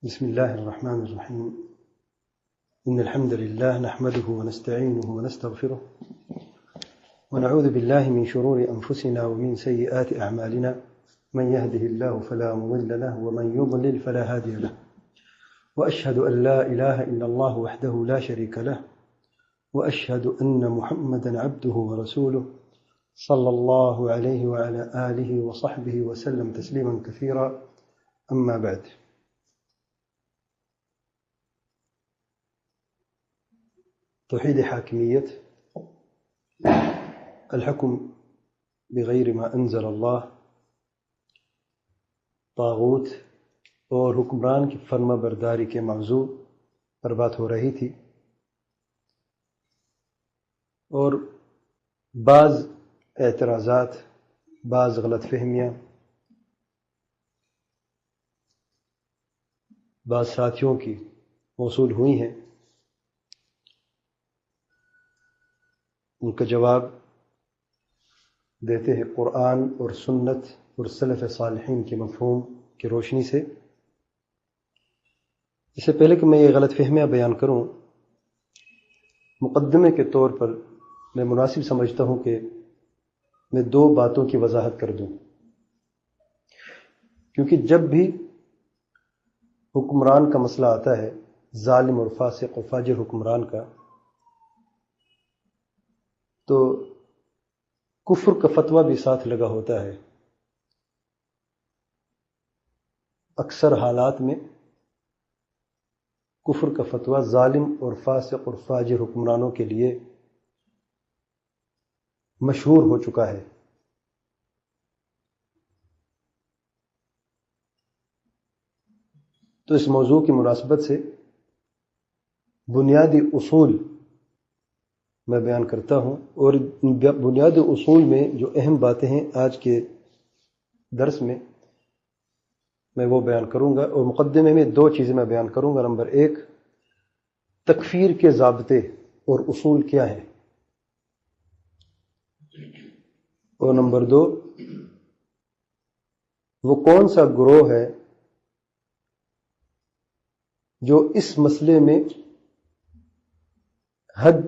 بسم الله الرحمن الرحيم. إن الحمد لله نحمده ونستعينه ونستغفره ونعوذ بالله من شرور أنفسنا ومن سيئات أعمالنا، من يهده الله فلا مضل له ومن يضلل فلا هادي له، وأشهد أن لا إله إلا الله وحده لا شريك له، وأشهد أن محمدا عبده ورسوله صلى الله عليه وعلى آله وصحبه وسلم تسليما كثيرا. أما بعد، توحید حاکمیت، الحکم بغیر ما انزل اللہ، طاغوت اور حکمران کی فرما برداری کے موضوع پر بات ہو رہی تھی، اور بعض اعتراضات، بعض غلط فہمیاں بعض ساتھیوں کی موصول ہوئی ہیں، ان کا جواب دیتے ہیں قرآن اور سنت اور سلف صالحین کے مفہوم کی روشنی سے۔ اس سے پہلے کہ میں یہ غلط فہمیاں بیان کروں، مقدمے کے طور پر میں مناسب سمجھتا ہوں کہ میں دو باتوں کی وضاحت کر دوں، کیونکہ جب بھی حکمران کا مسئلہ آتا ہے، ظالم اور فاسق اور فاجر حکمران کا، تو کفر کا فتویٰ بھی ساتھ لگا ہوتا ہے۔ اکثر حالات میں کفر کا فتویٰ ظالم اور فاسق اور فاجر حکمرانوں کے لیے مشہور ہو چکا ہے۔ تو اس موضوع کی مناسبت سے بنیادی اصول میں بیان کرتا ہوں، اور بنیادی اصول میں جو اہم باتیں ہیں آج کے درس میں وہ بیان کروں گا، اور مقدمے میں دو چیزیں میں بیان کروں گا۔ نمبر ایک، تکفیر کے ضابطے اور اصول کیا ہیں، اور نمبر دو، وہ کون سا گروہ ہے جو اس مسئلے میں حد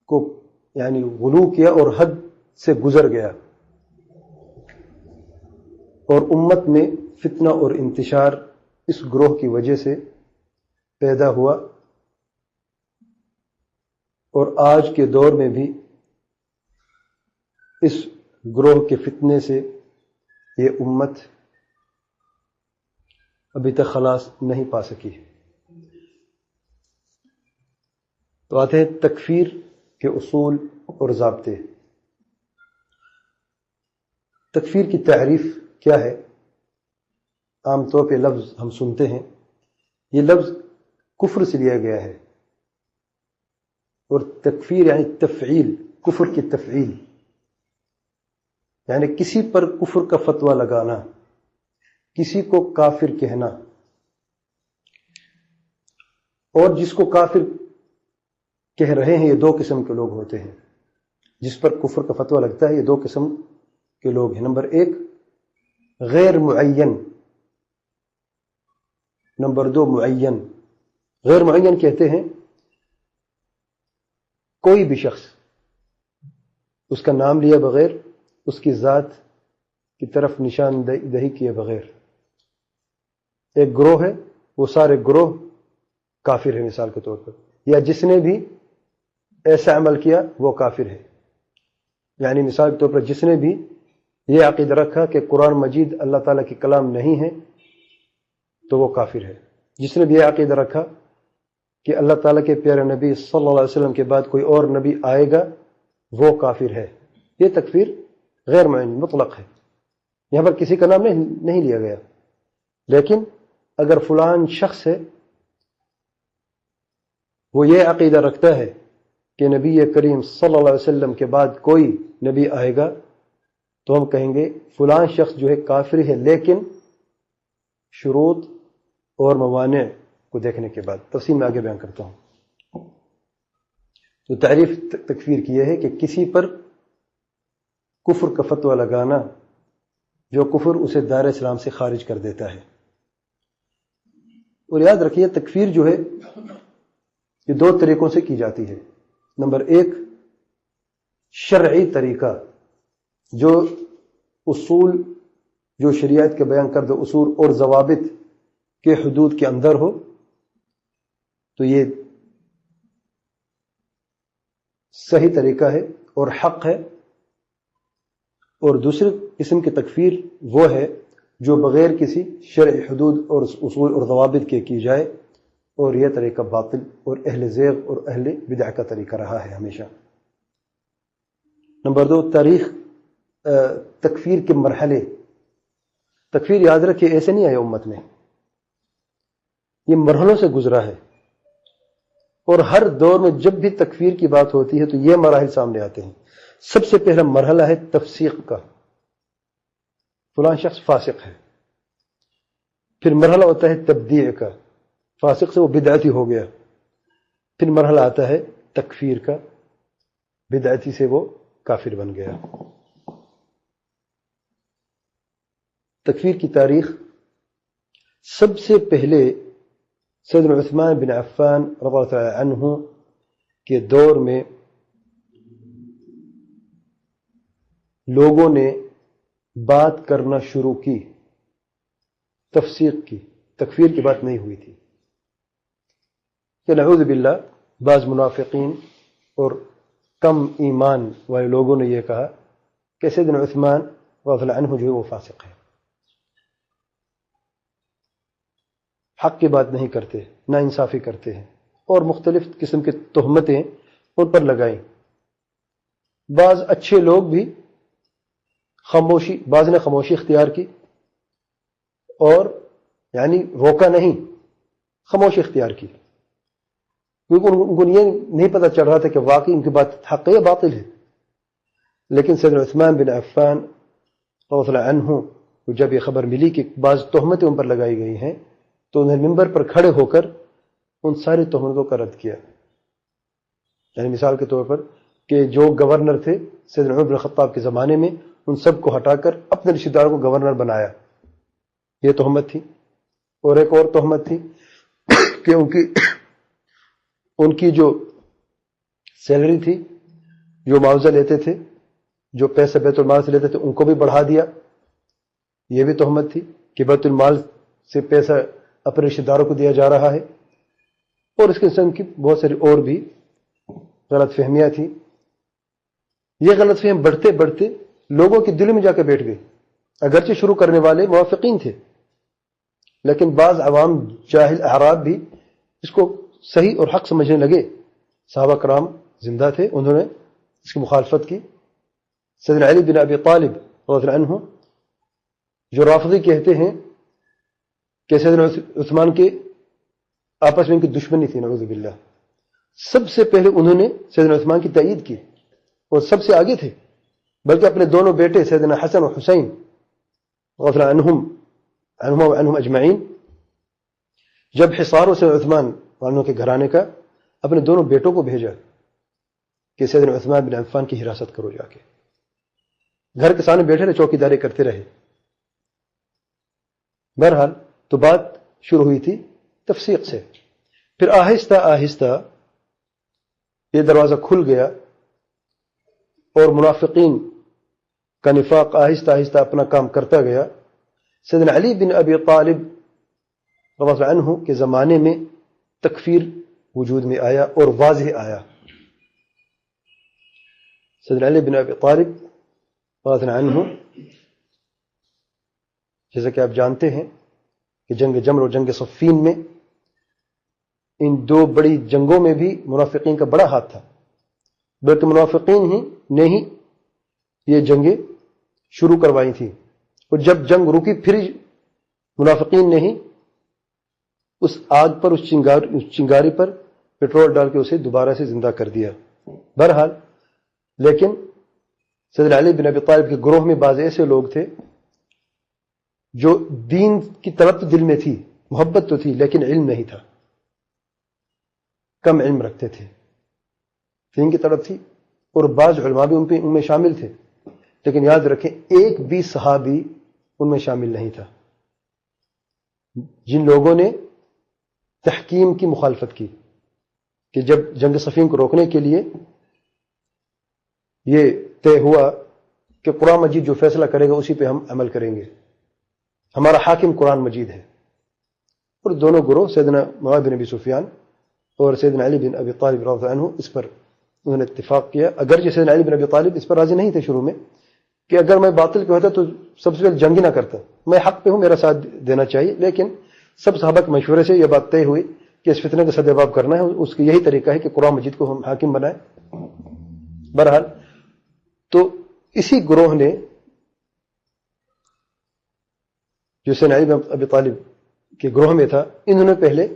کو یعنی غلو کیا اور حد سے گزر گیا، اور امت میں فتنہ اور انتشار اس گروہ کی وجہ سے پیدا ہوا، اور آج کے دور میں بھی اس گروہ کے فتنے سے یہ امت ابھی تک خلاص نہیں پا سکی۔ تو آتے ہیں تکفیر کے اصول اور ضابطے۔ تکفیر کی تعریف کیا ہے؟ عام طور پہ لفظ ہم سنتے ہیں، یہ لفظ کفر سے لیا گیا ہے، اور تکفیر یعنی تفعیل، کفر کی تفعیل، یعنی کسی پر کفر کا فتویٰ لگانا، کسی کو کافر کہنا، اور جس کو کافر کہہ رہے ہیں یہ دو قسم کے لوگ ہوتے ہیں۔ جس پر کفر کا فتویٰ لگتا ہے یہ دو قسم کے لوگ ہیں۔ نمبر ایک، غیر معین، نمبر دو، معین۔ غیر معین کہتے ہیں کوئی بھی شخص اس کا نام لیا بغیر، اس کی ذات کی طرف نشاندہی کیے بغیر، ایک گروہ ہے، وہ سارے گروہ کافر ہے مثال کے طور پر، یا جس نے بھی ایسا عمل کیا وہ کافر ہے۔ یعنی مثال کے طور پر جس نے بھی یہ عقیدہ رکھا کہ قرآن مجید اللہ تعالیٰ کی کلام نہیں ہے تو وہ کافر ہے، جس نے بھی یہ عقیدہ رکھا کہ اللہ تعالیٰ کے پیارے نبی صلی اللہ علیہ وسلم کے بعد کوئی اور نبی آئے گا وہ کافر ہے۔ یہ تکفیر غیر معین مطلق ہے، یہاں پر کسی کا نام نہیں لیا گیا، لیکن اگر فلان شخص ہے وہ یہ عقیدہ رکھتا ہے کہ نبی کریم صلی اللہ علیہ وسلم کے بعد کوئی نبی آئے گا تو ہم کہیں گے فلان شخص جو ہے کافر ہے، لیکن شروط اور موانع کو دیکھنے کے بعد۔ تفصیل میں آگے بیان کرتا ہوں۔ تو تعریف تکفیر کی یہ ہے کہ کسی پر کفر کا فتویٰ لگانا جو کفر اسے دائرہ اسلام سے خارج کر دیتا ہے۔ اور یاد رکھیے تکفیر جو ہے یہ دو طریقوں سے کی جاتی ہے. نمبر ایک شرعی طریقہ، جو اصول جو شریعت کے بیان کردہ اصول اور ضوابط کے حدود کے اندر ہو تو یہ صحیح طریقہ ہے اور حق ہے. اور دوسری قسم کی تکفیر وہ ہے جو بغیر کسی شرعی حدود اور اصول اور ضوابط کے کی جائے، اور یہ طریقہ باطل اور اہل زیغ اور اہل بدع کا طریقہ رہا ہے ہمیشہ. نمبر دو تاریخ تکفیر کے مرحلے. تکفیر یاد رکھیے ایسے نہیں آیا امت میں، یہ مرحلوں سے گزرا ہے، اور ہر دور میں جب بھی تکفیر کی بات ہوتی ہے تو یہ مراحل سامنے آتے ہیں. سب سے پہلا مرحلہ ہے تفسیق کا، فلاں شخص فاسق ہے. پھر مرحلہ ہوتا ہے تبدیع کا، فاسق سے وہ بدعتی ہو گیا. پھر مرحلہ آتا ہے تکفیر کا، بدعتی سے وہ کافر بن گیا. تکفیر کی تاریخ سب سے پہلے سیدنا عثمان بن عفان رضی اللہ تعالی عنہ کے دور میں لوگوں نے بات کرنا شروع کی تفسیق کی. تکفیر کی بات نہیں ہوئی تھی کہ نعوذ باللہ بعض منافقین اور کم ایمان والے لوگوں نے یہ کہا کہ سیدنا عثمان رضی اللہ عنہ جو ہے وہ فاسق ہے، حق کی بات نہیں کرتے، نا انصافی کرتے ہیں، اور مختلف قسم کی تہمتیں ان پر لگائیں. بعض اچھے لوگ بھی بعض نے خاموشی اختیار کی، اور یعنی روکا نہیں، خاموشی اختیار کی، کیونکہ ان کو یہ نہیں پتہ چل رہا تھا کہ واقعی ان کی بات حق ہے یا باطل ہے. لیکن سیدنا عثمان بن عفان رضی اللہ عنہ کو جب یہ خبر ملی کہ بعض تہمتیں ان پر لگائی گئی ہیں تو انہیں ممبر پر کھڑے ہو کر ان ساری تہمتوں کا رد کیا. یعنی مثال کے طور پر کہ جو گورنر تھے سیدنا عمر بن خطاب کے زمانے میں، ان سب کو ہٹا کر اپنے رشتہ داروں کو گورنر بنایا، یہ تہمت تھی. اور ایک اور تہمت تھی کہ ان کی جو سیلری تھی، جو معاوضہ لیتے تھے، جو پیسے بیت المال سے لیتے تھے، ان کو بھی بڑھا دیا. یہ بھی تہمت تھی کہ بیت المال سے پیسہ اپنے رشتہ داروں کو دیا جا رہا ہے. اور اس قسم کی بہت ساری اور بھی غلط فہمیاں تھیں. یہ غلط فہم بڑھتے بڑھتے لوگوں کے دل میں جا کے بیٹھ گئی. اگرچہ شروع کرنے والے موافقین تھے، لیکن بعض عوام جاہل اعراب بھی اس کو صحیح اور حق سمجھنے لگے. صحابہ کرام زندہ تھے، انہوں نے اس کی مخالفت کی. سیدنا علی بن ابی طالب رضی اللہ عنہ جو رافضی کہتے ہیں کہ سیدنا عثمان کے آپس میں ان کی دشمنی تھی، نعوذ باللہ، سب سے پہلے انہوں نے سیدنا عثمان کی تائید کی اور سب سے آگے تھے. بلکہ اپنے دونوں بیٹے سیدنا حسن و حسین رضی اللہ عنہم اجمعین، جب حصار سے عثمان والوں کے گھرانے کا، اپنے دونوں بیٹوں کو بھیجا کہ سیدنا عثمان بن عفان کی حراست کرو، جا کے گھر کے سامنے بیٹھے رہے، چوکی داری کرتے رہے. بہرحال تو بات شروع ہوئی تھی تفسیق سے. پھر آہستہ آہستہ یہ دروازہ کھل گیا اور منافقین کا نفاق آہستہ آہستہ اپنا کام کرتا گیا. سیدنا علی بن ابی طالب رضی اللہ عنہ کے زمانے میں تکفیر وجود میں آیا اور واضح آیا. سیدنا علی بن ابی طالب رضی اللہ عنہ، جیسا کہ آپ جانتے ہیں کہ جنگ جمر اور جنگ صفین میں، ان دو بڑی جنگوں میں بھی منافقین کا بڑا ہاتھ تھا. بلکہ منافقین نے ہی یہ جنگیں شروع کروائی تھی، اور جب جنگ رکی پھر منافقین نے ہی اس آگ پر، اس چنگاری پر پیٹرول ڈال کے اسے دوبارہ سے زندہ کر دیا. بہرحال لیکن سیدنا علی بن ابی طالب کے گروہ میں بعض ایسے لوگ تھے جو دین کی طرف دل میں تھی، محبت تو تھی لیکن علم نہیں تھا، کم علم رکھتے تھے، دین کی طرف تھی. اور بعض علماء بھی ان میں شامل تھے، لیکن یاد رکھیں ایک بھی صحابی ان میں شامل نہیں تھا. جن لوگوں نے تحکیم کی مخالفت کی کہ جب جنگ صفین کو روکنے کے لیے یہ طے ہوا کہ قرآن مجید جو فیصلہ کرے گا اسی پہ ہم عمل کریں گے، ہمارا حاکم قرآن مجید ہے، اور دونوں گروہ سیدنا معاویہ بن ابی سفیان اور سیدنا علی بن ابی طالب رضی اللہ عنہ اس پر انہوں نے اتفاق کیا. اگرچہ سیدنا علی بن ابی طالب اس پر راضی نہیں تھے شروع میں کہ اگر میں باطل پہ ہوتا تو سب سے پہلے جنگ ہی نہ کرتا، میں حق پہ ہوں، میرا ساتھ دینا چاہیے، لیکن سب صحابہ کے مشورے سے یہ بات طے ہوئی کہ اس فتنے کا سدجواب کرنا ہے، اس کی یہی طریقہ ہے کہ قرآن مجید کو ہم حاکم بنائیں. بہرحال تو اسی گروہ نے جو سیدنا علی بن ابی طالب کے گروہ میں تھا، انہوں نے پہلے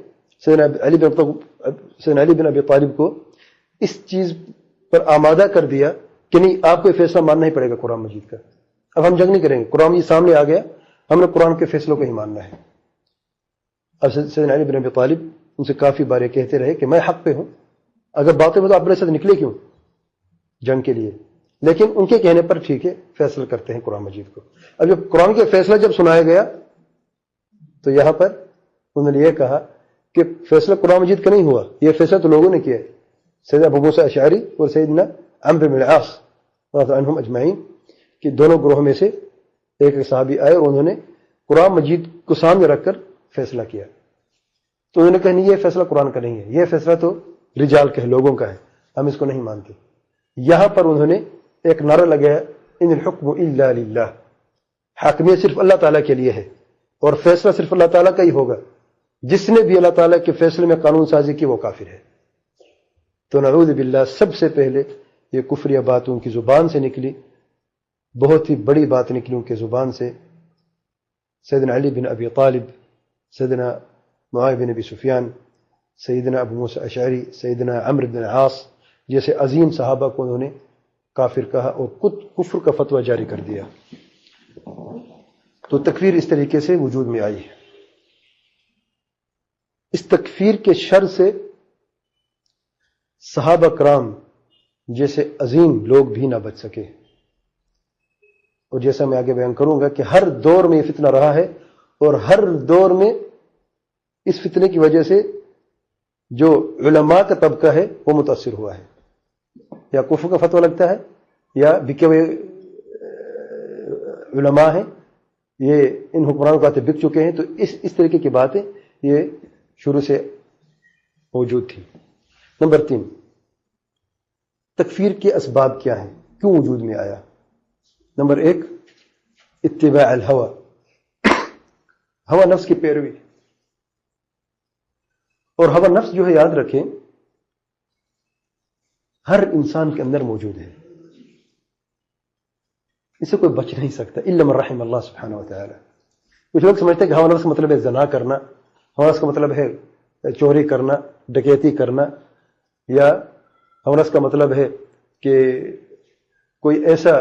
سیدنا علی بن ابی طالب کو اس چیز پر آمادہ کر دیا کہ نہیں، آپ کو یہ فیصلہ ماننا ہی پڑے گا قرآن مجید کا، اب ہم جنگ نہیں کریں گے، قرآن مجید سامنے آ گیا، ہم نے قرآن کے فیصلوں کو ہی ماننا ہے. اب سیدنا علی بن ابی طالب ان سے کافی بار کہتے رہے کہ میں حق پہ ہوں، اگر باطل میں تو آپ میرے ساتھ نکلے کیوں جنگ کے لیے، لیکن ان کے کہنے پر ٹھیک ہے فیصلہ کرتے ہیں قرآن مجید کو. اب جب قرآن کا فیصلہ جب سنایا گیا تو یہاں پر انہوں نے یہ کہا کہ فیصلہ قرآن مجید کا نہیں ہوا، یہ فیصلہ تو لوگوں نے کیا ہے، سیدنا ابو موسیٰ اشعری اور سیدنا عمرو بن العاص رضی اللہ عنہم اجمعین، کہ دونوں گروہ میں سے ایک صحابی آئے اور انہوں نے قرآن مجید کو سامنے رکھ کر فیصلہ کیا. تو انہوں نے کہا نہیں، یہ فیصلہ قرآن کا نہیں ہے، یہ فیصلہ تو رجال کا ہے، لوگوں کا ہے، ہم اس کو نہیں مانتے. یہاں پر انہوں نے ایک نعرہ لگایا، ان الحکم الا للہ، حاکمیت صرف اللہ تعالیٰ کے لیے ہے اور فیصلہ صرف اللہ تعالیٰ کا ہی ہوگا، جس نے بھی اللہ تعالیٰ کے فیصلے میں قانون سازی کی وہ کافر ہے. تو نعوذ باللہ سب سے پہلے یہ کفریہ بات ان کی زبان سے نکلی، بہت ہی بڑی بات نکلی ان کی زبان سے. سیدنا علی بن ابی طالب، سیدنا معاویہ بن ابی سفیان، سیدنا ابو موسیٰ اشعری، سیدنا عمرو بن العاص جیسے عظیم صحابہ کو انہوں نے کافر کہا اور خود کفر کا فتویٰ جاری کر دیا. تو تکفیر اس طریقے سے وجود میں آئی ہے. اس تکفیر کے شر سے صحابہ کرام جیسے عظیم لوگ بھی نہ بچ سکے، اور جیسا میں آگے بیان کروں گا کہ ہر دور میں یہ فتنہ رہا ہے، اور ہر دور میں اس فتنے کی وجہ سے جو علماء کا طبقہ ہے وہ متاثر ہوا ہے، یا کفر کا فتویٰ لگتا ہے یا بکے ہوئے علماء ہیں، یہ ان حکمرانوں کو آتے بک چکے ہیں. تو اس طریقے کی باتیں یہ شروع سے موجود تھی. نمبر 3، تکفیر کے اسباب کیا ہیں، کیوں وجود میں آیا؟ نمبر 1، اتباع الہوى، ہوا نفس کی پیروی. اور ہوا نفس جو ہے یاد رکھیں ہر انسان کے اندر موجود ہے، اسے کوئی بچ نہیں سکتا الا من رحم اللہ سبحانہ و تعالی. کچھ لوگ سمجھتے ہیں کہ ہوا نفس کا مطلب ہے زنا کرنا، ہوا نفس کا مطلب ہے چوری کرنا، ڈکیتی کرنا، یا ہوا نفس کا مطلب ہے کہ کوئی ایسا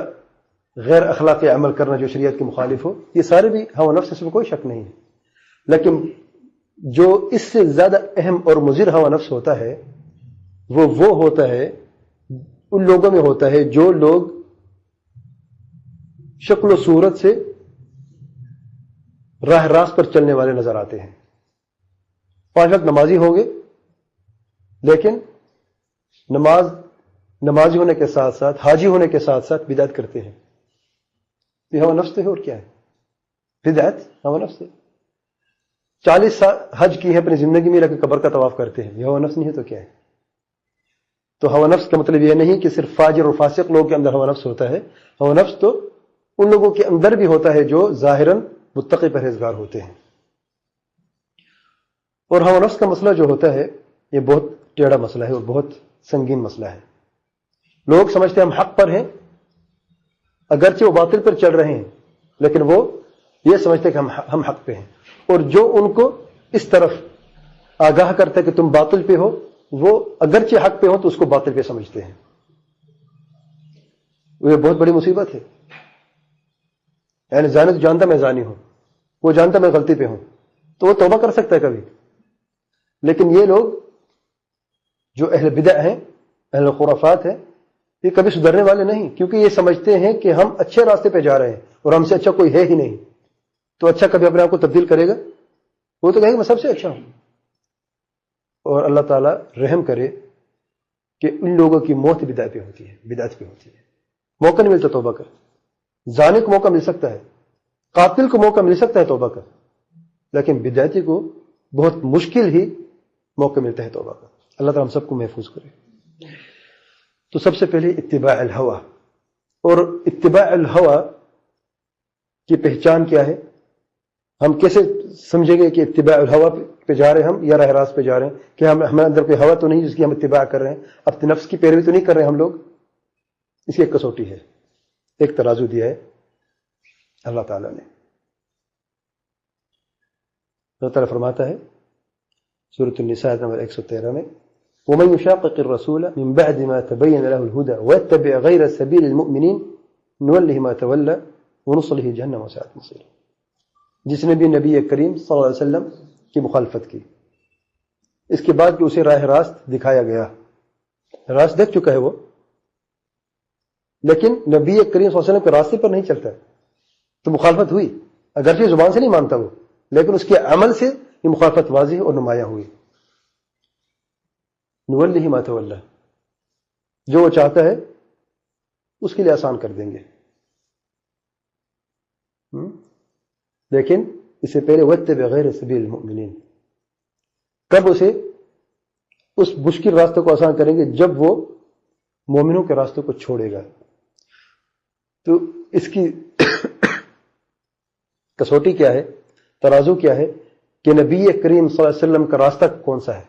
غیر اخلاقی عمل کرنا جو شریعت کے مخالف ہو. یہ سارے بھی ہوا نفس، اس میں کوئی شک نہیں ہے. لیکن جو اس سے زیادہ اہم اور مضر ہوا نفس ہوتا ہے وہ ہوتا ہے ان لوگوں میں ہوتا ہے جو لوگ شکل و صورت سے راہ راست پر چلنے والے نظر آتے ہیں. 5 وقت نمازی ہوں گے لیکن نمازی ہونے کے ساتھ ساتھ، حاجی ہونے کے ساتھ ساتھ بدعت کرتے ہیں. یہ ہوا نفس ہے اور کیا ہے؟ بدعت ہوا نفس ہے. 40 سال حج کی ہے اپنی زندگی میں، لیکن قبر کا طواف کرتے ہیں، یہ ہوا نفس نہیں ہے تو کیا ہے؟ تو ہوا نفس کا مطلب یہ نہیں کہ صرف فاجر اور فاسق لوگوں کے اندر ہوا نفس ہوتا ہے. ہوا نفس تو ان لوگوں کے اندر بھی ہوتا ہے جو ظاہراً متقی پرہیزگار ہوتے ہیں. اور ہوا نفس کا مسئلہ جو ہوتا ہے یہ بہت ٹیڑھا مسئلہ ہے اور بہت سنگین مسئلہ ہے. لوگ سمجھتے ہیں ہم حق پر ہیں، اگرچہ وہ باطل پر چل رہے ہیں، لیکن وہ یہ سمجھتے ہیں کہ ہم حق پہ ہیں. اور جو ان کو اس طرف آگاہ کرتا ہے کہ تم باطل پہ ہو، وہ اگرچہ حق پہ ہو تو اس کو باطل پہ سمجھتے ہیں. وہ بہت بڑی مصیبت ہے. یعنی زانی تو جانتا میں زانی ہوں، وہ جانتا میں غلطی پہ ہوں، تو وہ توبہ کر سکتا ہے کبھی. لیکن یہ لوگ جو اہل بدع ہیں، اہل خرافات ہیں، یہ کبھی سدھرنے والے نہیں، کیونکہ یہ سمجھتے ہیں کہ ہم اچھے راستے پہ جا رہے ہیں اور ہم سے اچھا کوئی ہے ہی نہیں. تو اچھا کبھی اپنے آپ کو تبدیل کرے گا؟ وہ تو کہے گا میں سب سے اچھا ہوں. اور اللہ تعالیٰ رحم کرے کہ ان لوگوں کی موت بدعت پہ ہوتی ہے. موقع نہیں ملتا توبہ کا. زانی کو موقع مل سکتا ہے, قاتل کو موقع مل سکتا ہے توبہ کا, لیکن بدعتی کو بہت مشکل ہی موقع ملتا ہے توبہ کا. اللہ تعالیٰ ہم سب کو محفوظ کرے. تو سب سے پہلے اتباع الہوا. اور اتباع الہوا کی پہچان کیا ہے؟ ہم کیسے سمجھیں گے کہ اتباع الہوا پہ جا رہے ہیں ہم یا راہ راست پہ جا رہے ہیں؟ کہ ہمارے اندر کوئی ہوا تو نہیں جس کی ہم اتباع کر رہے ہیں, اپنے نفس کی پیروی تو نہیں کر رہے ہیں ہم لوگ. اس کی ایک کسوٹی ہے, ایک ترازو دیا ہے اللہ تعالیٰ نے. اللہ تعالیٰ فرماتا ہے سورۃ النساء نمبر 113 میں, ومن يشاقق الرسول من بعد ما تبين له الهدى ويتبع غير سبيل المؤمنين نوله ما تولى ونصله جهنم وساءت مصيرا. جس نے بھی نبی کریم صلی اللہ علیہ وسلم کی مخالفت کی اس کے بعد کہ اسے راہ راست دکھایا گیا, راست دیکھ چکا ہے وہ, لیکن نبی کریم صلی اللہ علیہ وسلم کے راستے پر نہیں چلتا تو مخالفت ہوئی. اگرچہ زبان سے نہیں مانتا وہ, لیکن اس کے عمل سے یہ مخالفت واضح اور نمایاں ہوئی. نوله ما تولى, جو وہ چاہتا ہے اس کے لیے آسان کر دیں گے. لیکن اس سے پہلے واتبع غیر سبیل المؤمنین, کب اسے اس مشکل راستوں کو آسان کریں گے؟ جب وہ مومنوں کے راستوں کو چھوڑے گا. تو اس کی کسوٹی کیا ہے, ترازو کیا ہے کہ نبی کریم صلی اللہ علیہ وسلم کا راستہ کون سا ہے؟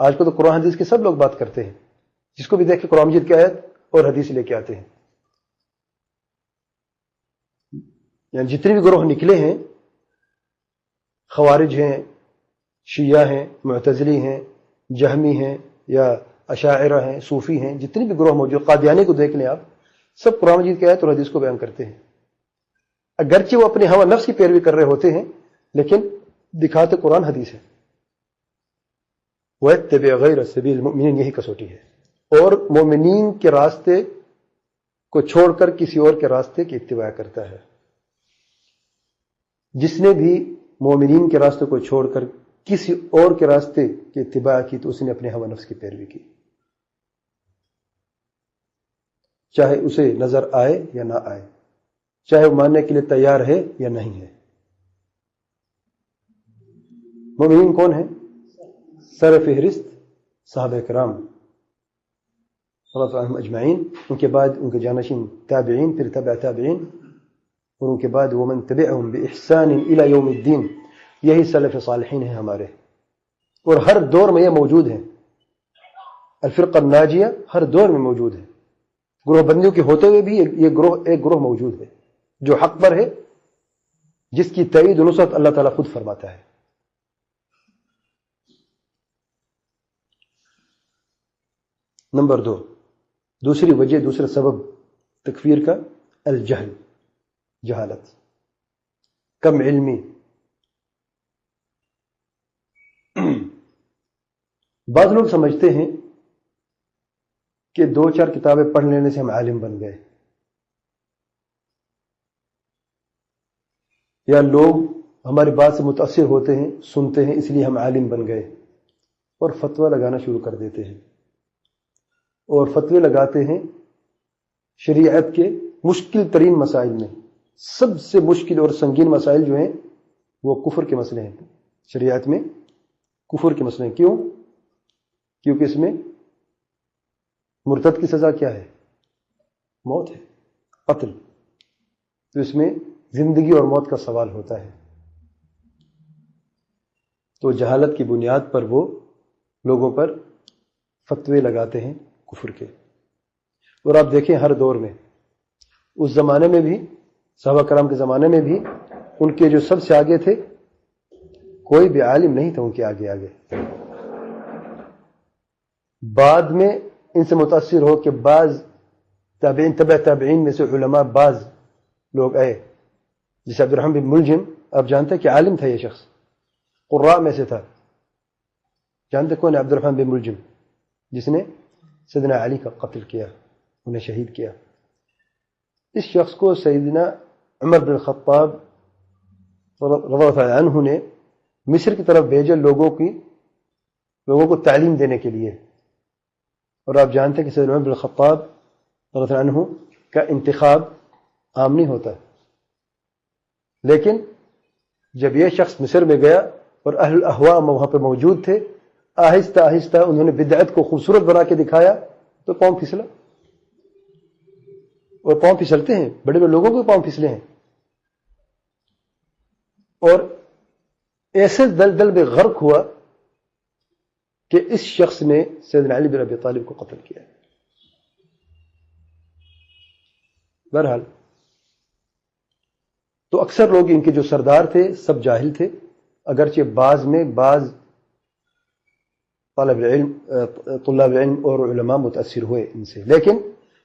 آج کو تو قرآن حدیث کے سب لوگ بات کرتے ہیں, جس کو بھی دیکھ کے قرآن مجید کی آیت اور حدیث لے کے آتے ہیں. یعنی جتنے بھی گروہ نکلے ہیں, خوارج ہیں, شیعہ ہیں, معتزلی ہیں, جہمی ہیں یا اشاعرہ ہیں, صوفی ہیں, جتنے بھی گروہ موجود, قادیانی کو دیکھ لیں آپ, سب قرآن مجید کی آیت اور حدیث کو بیان کرتے ہیں. اگرچہ وہ اپنے ہوا نفس کی پیروی کر رہے ہوتے ہیں, لیکن دکھاتے قرآن حدیث ہے. وَاتَّبِعْ غَيْرَ سَبِيلِ الْمُؤْمِنِينَ, یہی کسوٹی ہے. اور مومنین کے راستے کو چھوڑ کر کسی اور کے راستے کی اتباع کرتا ہے. جس نے بھی مومنین کے راستے کو چھوڑ کر کسی اور کے راستے کی اتباع کی تو اس نے اپنے ہوا نفس کی پیروی کی, چاہے اسے نظر آئے یا نہ آئے, چاہے وہ ماننے کے لیے تیار ہے یا نہیں ہے. مومنین کون ہیں؟ سر فہرست صحابہ کرام رضی اللہ عنہم اجمعین, ان کے بعد ان کے جانشین تابعین, پھر تبع تابعین, اور ان کے بعد ومن تبعهم بإحسان الى یوم الدین. یہی سلف صالحین ہیں ہمارے, اور ہر دور میں یہ موجود ہیں. الفرقہ الناجیہ ہر دور میں موجود ہے. گروہ بندیوں کے ہوتے ہوئے بھی ایک گروہ موجود ہے جو حق پر ہے, جس کی تائید و نصرت اللہ تعالیٰ خود فرماتا ہے. نمبر 2, دوسری وجہ, دوسرا سبب تکفیر کا, الجہل, جہالت, کم علمی. بعض لوگ سمجھتے ہیں کہ 2-4 کتابیں پڑھ لینے سے ہم عالم بن گئے, یا لوگ ہماری بات سے متاثر ہوتے ہیں, سنتے ہیں, اس لیے ہم عالم بن گئے, اور فتویٰ لگانا شروع کر دیتے ہیں. اور فتوے لگاتے ہیں شریعت کے مشکل ترین مسائل میں. سب سے مشکل اور سنگین مسائل جو ہیں وہ کفر کے مسئلے ہیں. شریعت میں کفر کے مسئلے ہیں. کیوں؟ کیونکہ اس میں مرتد کی سزا کیا ہے؟ موت ہے, قتل. تو اس میں زندگی اور موت کا سوال ہوتا ہے. تو جہالت کی بنیاد پر وہ لوگوں پر فتوے لگاتے ہیں کفر کے. اور آپ دیکھیں ہر دور میں, اس زمانے میں بھی, صحابہ کرام کے زمانے میں بھی, ان کے جو سب سے آگے تھے کوئی بھی عالم نہیں تھا ان کے آگے. بعد میں ان سے متاثر ہو کہ بعض تابعین, تبع تابعین میں سے علماء بعض لوگ آئے, جیسے عبدالرحمن بن ملجم. آپ جانتے ہیں کہ عالم تھا یہ شخص, قراء میں سے تھا. جانتے کون ہے عبدالرحمن بن ملجم؟ جس نے سیدنا علی کا قتل کیا, انہیں شہید کیا. اس شخص کو سیدنا عمر بن الخطاب رضی اللہ عنہ نے مصر کی طرف بھیجے لوگوں کی لوگوں کو تعلیم دینے کے لیے. اور آپ جانتے ہیں کہ سیدنا عمر بن الخطاب رضی اللہ عنہ کا انتخاب عام نہیں ہوتا، لیکن جب یہ شخص مصر میں گیا اور اہل الاہواء وہاں پہ موجود تھے، آہستہ آہستہ انہوں نے بدعت کو خوبصورت بنا کے دکھایا تو پاؤں پھسلا. اور پاؤں پھسلتے ہیں، بڑے بڑے لوگوں کو پاؤں پھسلے ہیں، اور ایسے دلدل میں غرق ہوا کہ اس شخص نے سیدنا علی بن ابی طالب کو قتل کیا. بہرحال تو اکثر لوگ ان کے جو سردار تھے سب جاہل تھے، اگرچہ بعض طلاب علم اور علماء متاثر ہوئے ان سے، لیکن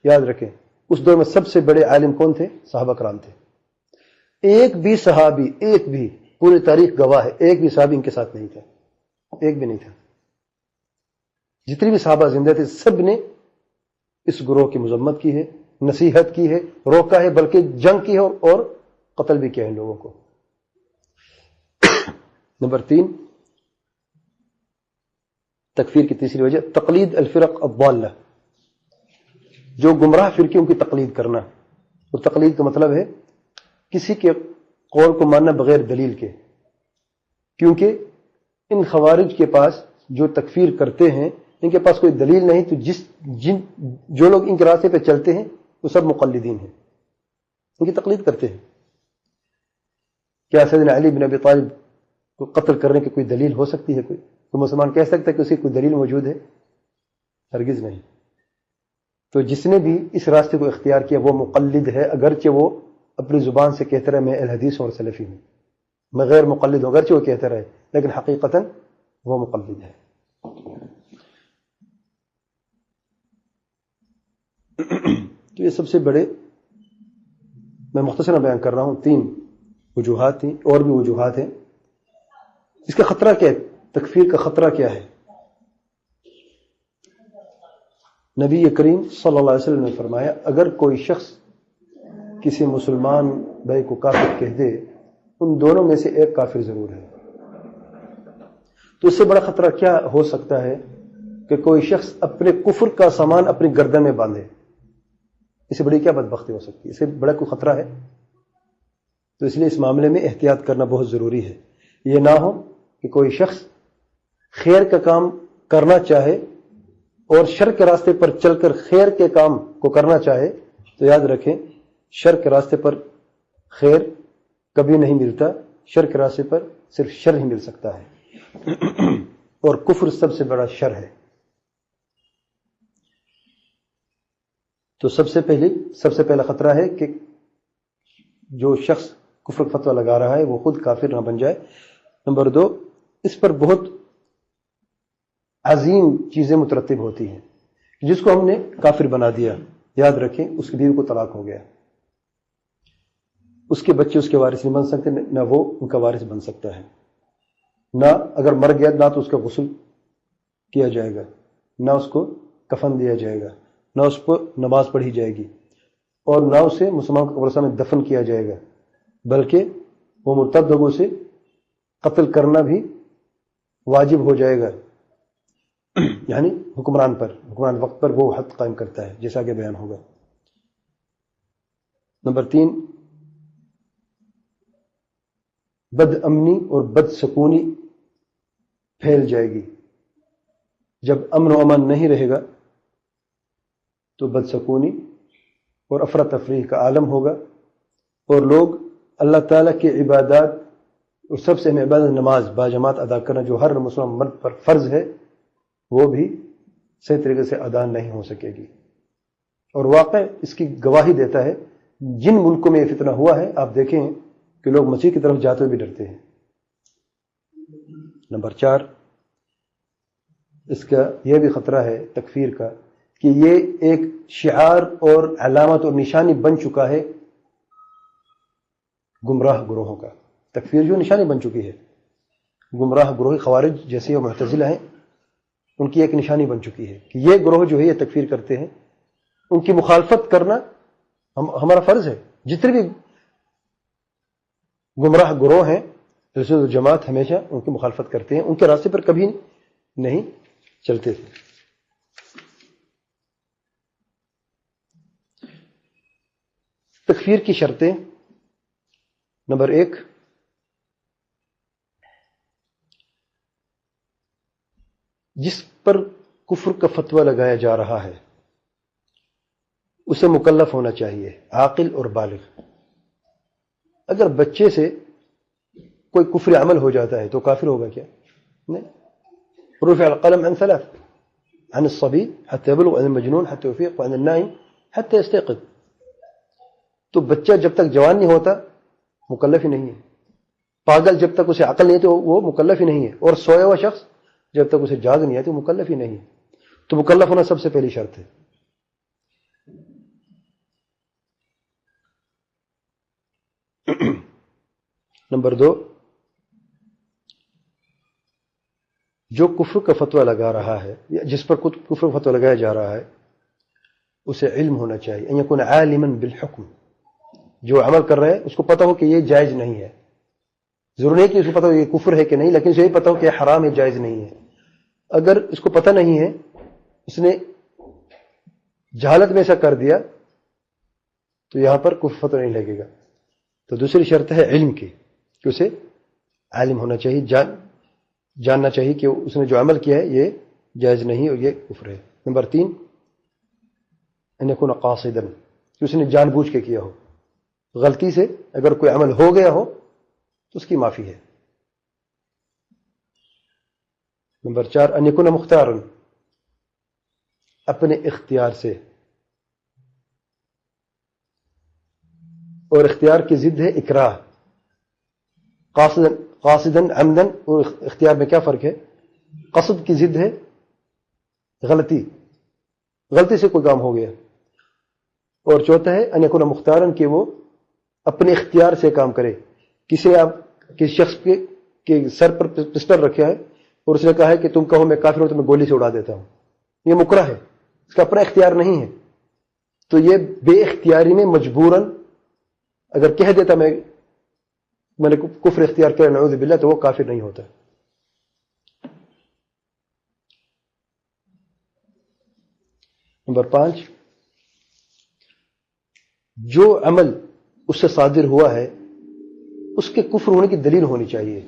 یاد رکھیں اس دور میں سب سے بڑے عالم کون تھے؟ صحابہ کرام تھے. ایک بھی صحابی، ایک بھی، پوری تاریخ گواہ ہے، ایک بھی صحابی ان کے ساتھ نہیں تھا، ایک بھی نہیں تھا. جتنی بھی صحابہ زندہ تھے سب نے اس گروہ کی مذمت کی ہے، نصیحت کی ہے، روکا ہے، بلکہ جنگ کی ہے اور قتل بھی کیا ہے ان لوگوں کو. نمبر 3، تکفیر کی تیسری وجہ تقلید الفرق الضالہ، جو گمراہ فرقے ان کی تقلید کرنا. اور تقلید کا مطلب ہے کسی کے قول کو ماننا بغیر دلیل کے، کیونکہ ان خوارج کے پاس جو تکفیر کرتے ہیں ان کے پاس کوئی دلیل نہیں، تو جو لوگ ان کے راستے پہ چلتے ہیں وہ سب مقلدین ہیں، ان کی تقلید کرتے ہیں. کیا سیدنا علی بن ابی طالب کو قتل کرنے کی کوئی دلیل ہو سکتی ہے؟ کوئی مسلمان کہہ سکتا ہے کہ اس کی کوئی دلیل موجود ہے؟ ہرگز نہیں. تو جس نے بھی اس راستے کو اختیار کیا وہ مقلد ہے، اگرچہ وہ اپنی زبان سے کہتا رہے میں اہل حدیث اور سلفی ہوں، میں غیر مقلد ہوں، اگرچہ وہ کہتا رہے، لیکن حقیقتاً وہ مقلد ہے. تو یہ سب سے بڑے، میں مختصراً بیان کر رہا ہوں، 3 وجوہات تھیں، اور بھی وجوہات ہیں. اس کا خطرہ کیا ہے؟ تکفیر کا خطرہ کیا ہے؟ نبی کریم صلی اللہ علیہ وسلم نے فرمایا اگر کوئی شخص کسی مسلمان بھائی کو کافر کہہ دے، ان دونوں میں سے ایک کافر ضرور ہے. تو اس سے بڑا خطرہ کیا ہو سکتا ہے کہ کوئی شخص اپنے کفر کا سامان اپنی گردن میں باندھے؟ اس سے بڑی کیا بدبختی ہو سکتی ہے؟ اس سے بڑا کوئی خطرہ ہے؟ تو اس لیے اس معاملے میں احتیاط کرنا بہت ضروری ہے. یہ نہ ہو کہ کوئی شخص خیر کا کام کرنا چاہے اور شر کے راستے پر چل کر خیر کے کام کو کرنا چاہے، تو یاد رکھیں شر کے راستے پر خیر کبھی نہیں ملتا، شر کے راستے پر صرف شر ہی مل سکتا ہے. اور کفر سب سے بڑا شر ہے. تو سب سے پہلا خطرہ ہے کہ جو شخص کفر کا فتویٰ لگا رہا ہے وہ خود کافر نہ بن جائے. نمبر 2، اس پر بہت عظیم چیزیں مترتب ہوتی ہیں. جس کو ہم نے کافر بنا دیا، یاد رکھیں اس کی بیوی کو طلاق ہو گیا، اس کے بچے اس کے وارث نہیں بن سکتے، نہ وہ ان کا وارث بن سکتا ہے، نہ اگر مر گیا نہ تو اس کا غسل کیا جائے گا، نہ اس کو کفن دیا جائے گا، نہ اس پر نماز پڑھی جائے گی، اور نہ اسے مسلمان کے قبرستان میں دفن کیا جائے گا، بلکہ وہ مرتد لوگوں سے قتل کرنا بھی واجب ہو جائے گا. یعنی حکمران وقت پر وہ حد قائم کرتا ہے، جیسا کہ بیان ہوگا. نمبر 3، بد امنی اور بد سکونی پھیل جائے گی. جب امن و امان نہیں رہے گا تو بد سکونی اور افراتفری کا عالم ہوگا، اور لوگ اللہ تعالیٰ کی عبادات، اور سب سے اہم عبادت نماز باجماعت ادا کرنا جو ہر مسلمان مرد پر فرض ہے، وہ بھی صحیح طریقے سے ادا نہیں ہو سکے گی. اور واقع اس کی گواہی دیتا ہے جن ملکوں میں یہ فتنہ ہوا ہے، آپ دیکھیں کہ لوگ مسیح کی طرف جاتے ہوئے بھی ڈرتے ہیں. نمبر 4، اس کا یہ بھی خطرہ ہے تکفیر کا کہ یہ ایک شعار اور علامت اور نشانی بن چکا ہے گمراہ گروہوں کا. تکفیر جو نشانی بن چکی ہے، گمراہ گروہ خوارج جیسے وہ معتزلہ ہیں، ان کی ایک نشانی بن چکی ہے کہ یہ گروہ جو ہے یہ تکفیر کرتے ہیں. ان کی مخالفت کرنا ہمارا فرض ہے. جتنے بھی گمراہ گروہ ہیں جیسے جماعت ہمیشہ ان کی مخالفت کرتے ہیں، ان کے راستے پر کبھی نہیں چلتے تھے. تکفیر کی شرطیں. نمبر 1، جس پر کفر کا فتویٰ لگایا جا رہا ہے اسے مکلف ہونا چاہیے، عاقل اور بالغ. اگر بچے سے کوئی کفر عمل ہو جاتا ہے تو کافر ہوگا کیا؟ نہیں. رفع القلم عن 3، عن الصبي حتى يبلغ، عن المجنون حتى يفيق، وعن النائم حتى يستيقظ. تو بچہ جب تک جوان نہیں ہوتا مکلف ہی نہیں ہے. پاگل جب تک اسے عقل نہیں ہے تو وہ مکلف ہی نہیں ہے. اور سویا ہوا شخص جب تک اسے جاگ نہیں ہے تو مکلف ہی نہیں ہے. تو مکلف ہونا سب سے پہلی شرط ہے. نمبر 2، جو کفر کا فتویٰ لگا رہا ہے یا جس پر کفر کا فتویٰ لگایا جا رہا ہے اسے علم ہونا چاہیے، ان یکون عالما بالحکم. جو عمل کر رہا ہے اس کو پتہ ہو کہ یہ جائز نہیں ہے. ضروری نہیں کہ اس کو پتہ ہو یہ کفر ہے کہ نہیں، لیکن اسے یہ پتہ ہو کہ یہ حرام ہے، جائز نہیں ہے. اگر اس کو پتہ نہیں ہے، اس نے جہالت میں ایسا کر دیا تو یہاں پر کفر فتویٰ نہیں لگے گا. تو دوسری شرط ہے علم کی، کہ اسے عالم ہونا چاہیے، جاننا چاہیے کہ اس نے جو عمل کیا ہے یہ جائز نہیں اور یہ کفر ہے. نمبر 3، ان یکون قاصدا، کہ اس نے جان بوجھ کے کیا ہو. غلطی سے اگر کوئی عمل ہو گیا ہو تو اس کی معافی ہے. نمبر 4، ان یکون مختارا، اپنے اختیار سے. اور اختیار کی ضد ہے اکراہ. قاصدا عمدا اور اختیار میں کیا فرق ہے؟ قصد کی ضد ہے غلطی سے کوئی کام ہو گیا. اور چوتھا ہے ان یکون مختارا، کہ وہ اپنے اختیار سے کام کرے. کسی شخص کے سر پر پسٹل رکھا ہے اور اس نے کہا ہے کہ تم کہو میں کافر ہوں تو میں گولی سے اڑا دیتا ہوں. یہ مکرہ ہے، اس کا اپنا اختیار نہیں ہے. تو یہ بے اختیاری میں مجبوراً اگر کہہ دیتا میں نے کفر اختیار کیا نعوذ باللہ، تو وہ کافر نہیں ہوتا. نمبر 5، جو عمل اس سے صادر ہوا ہے اس کے کفر ہونے کی دلیل ہونی چاہیے،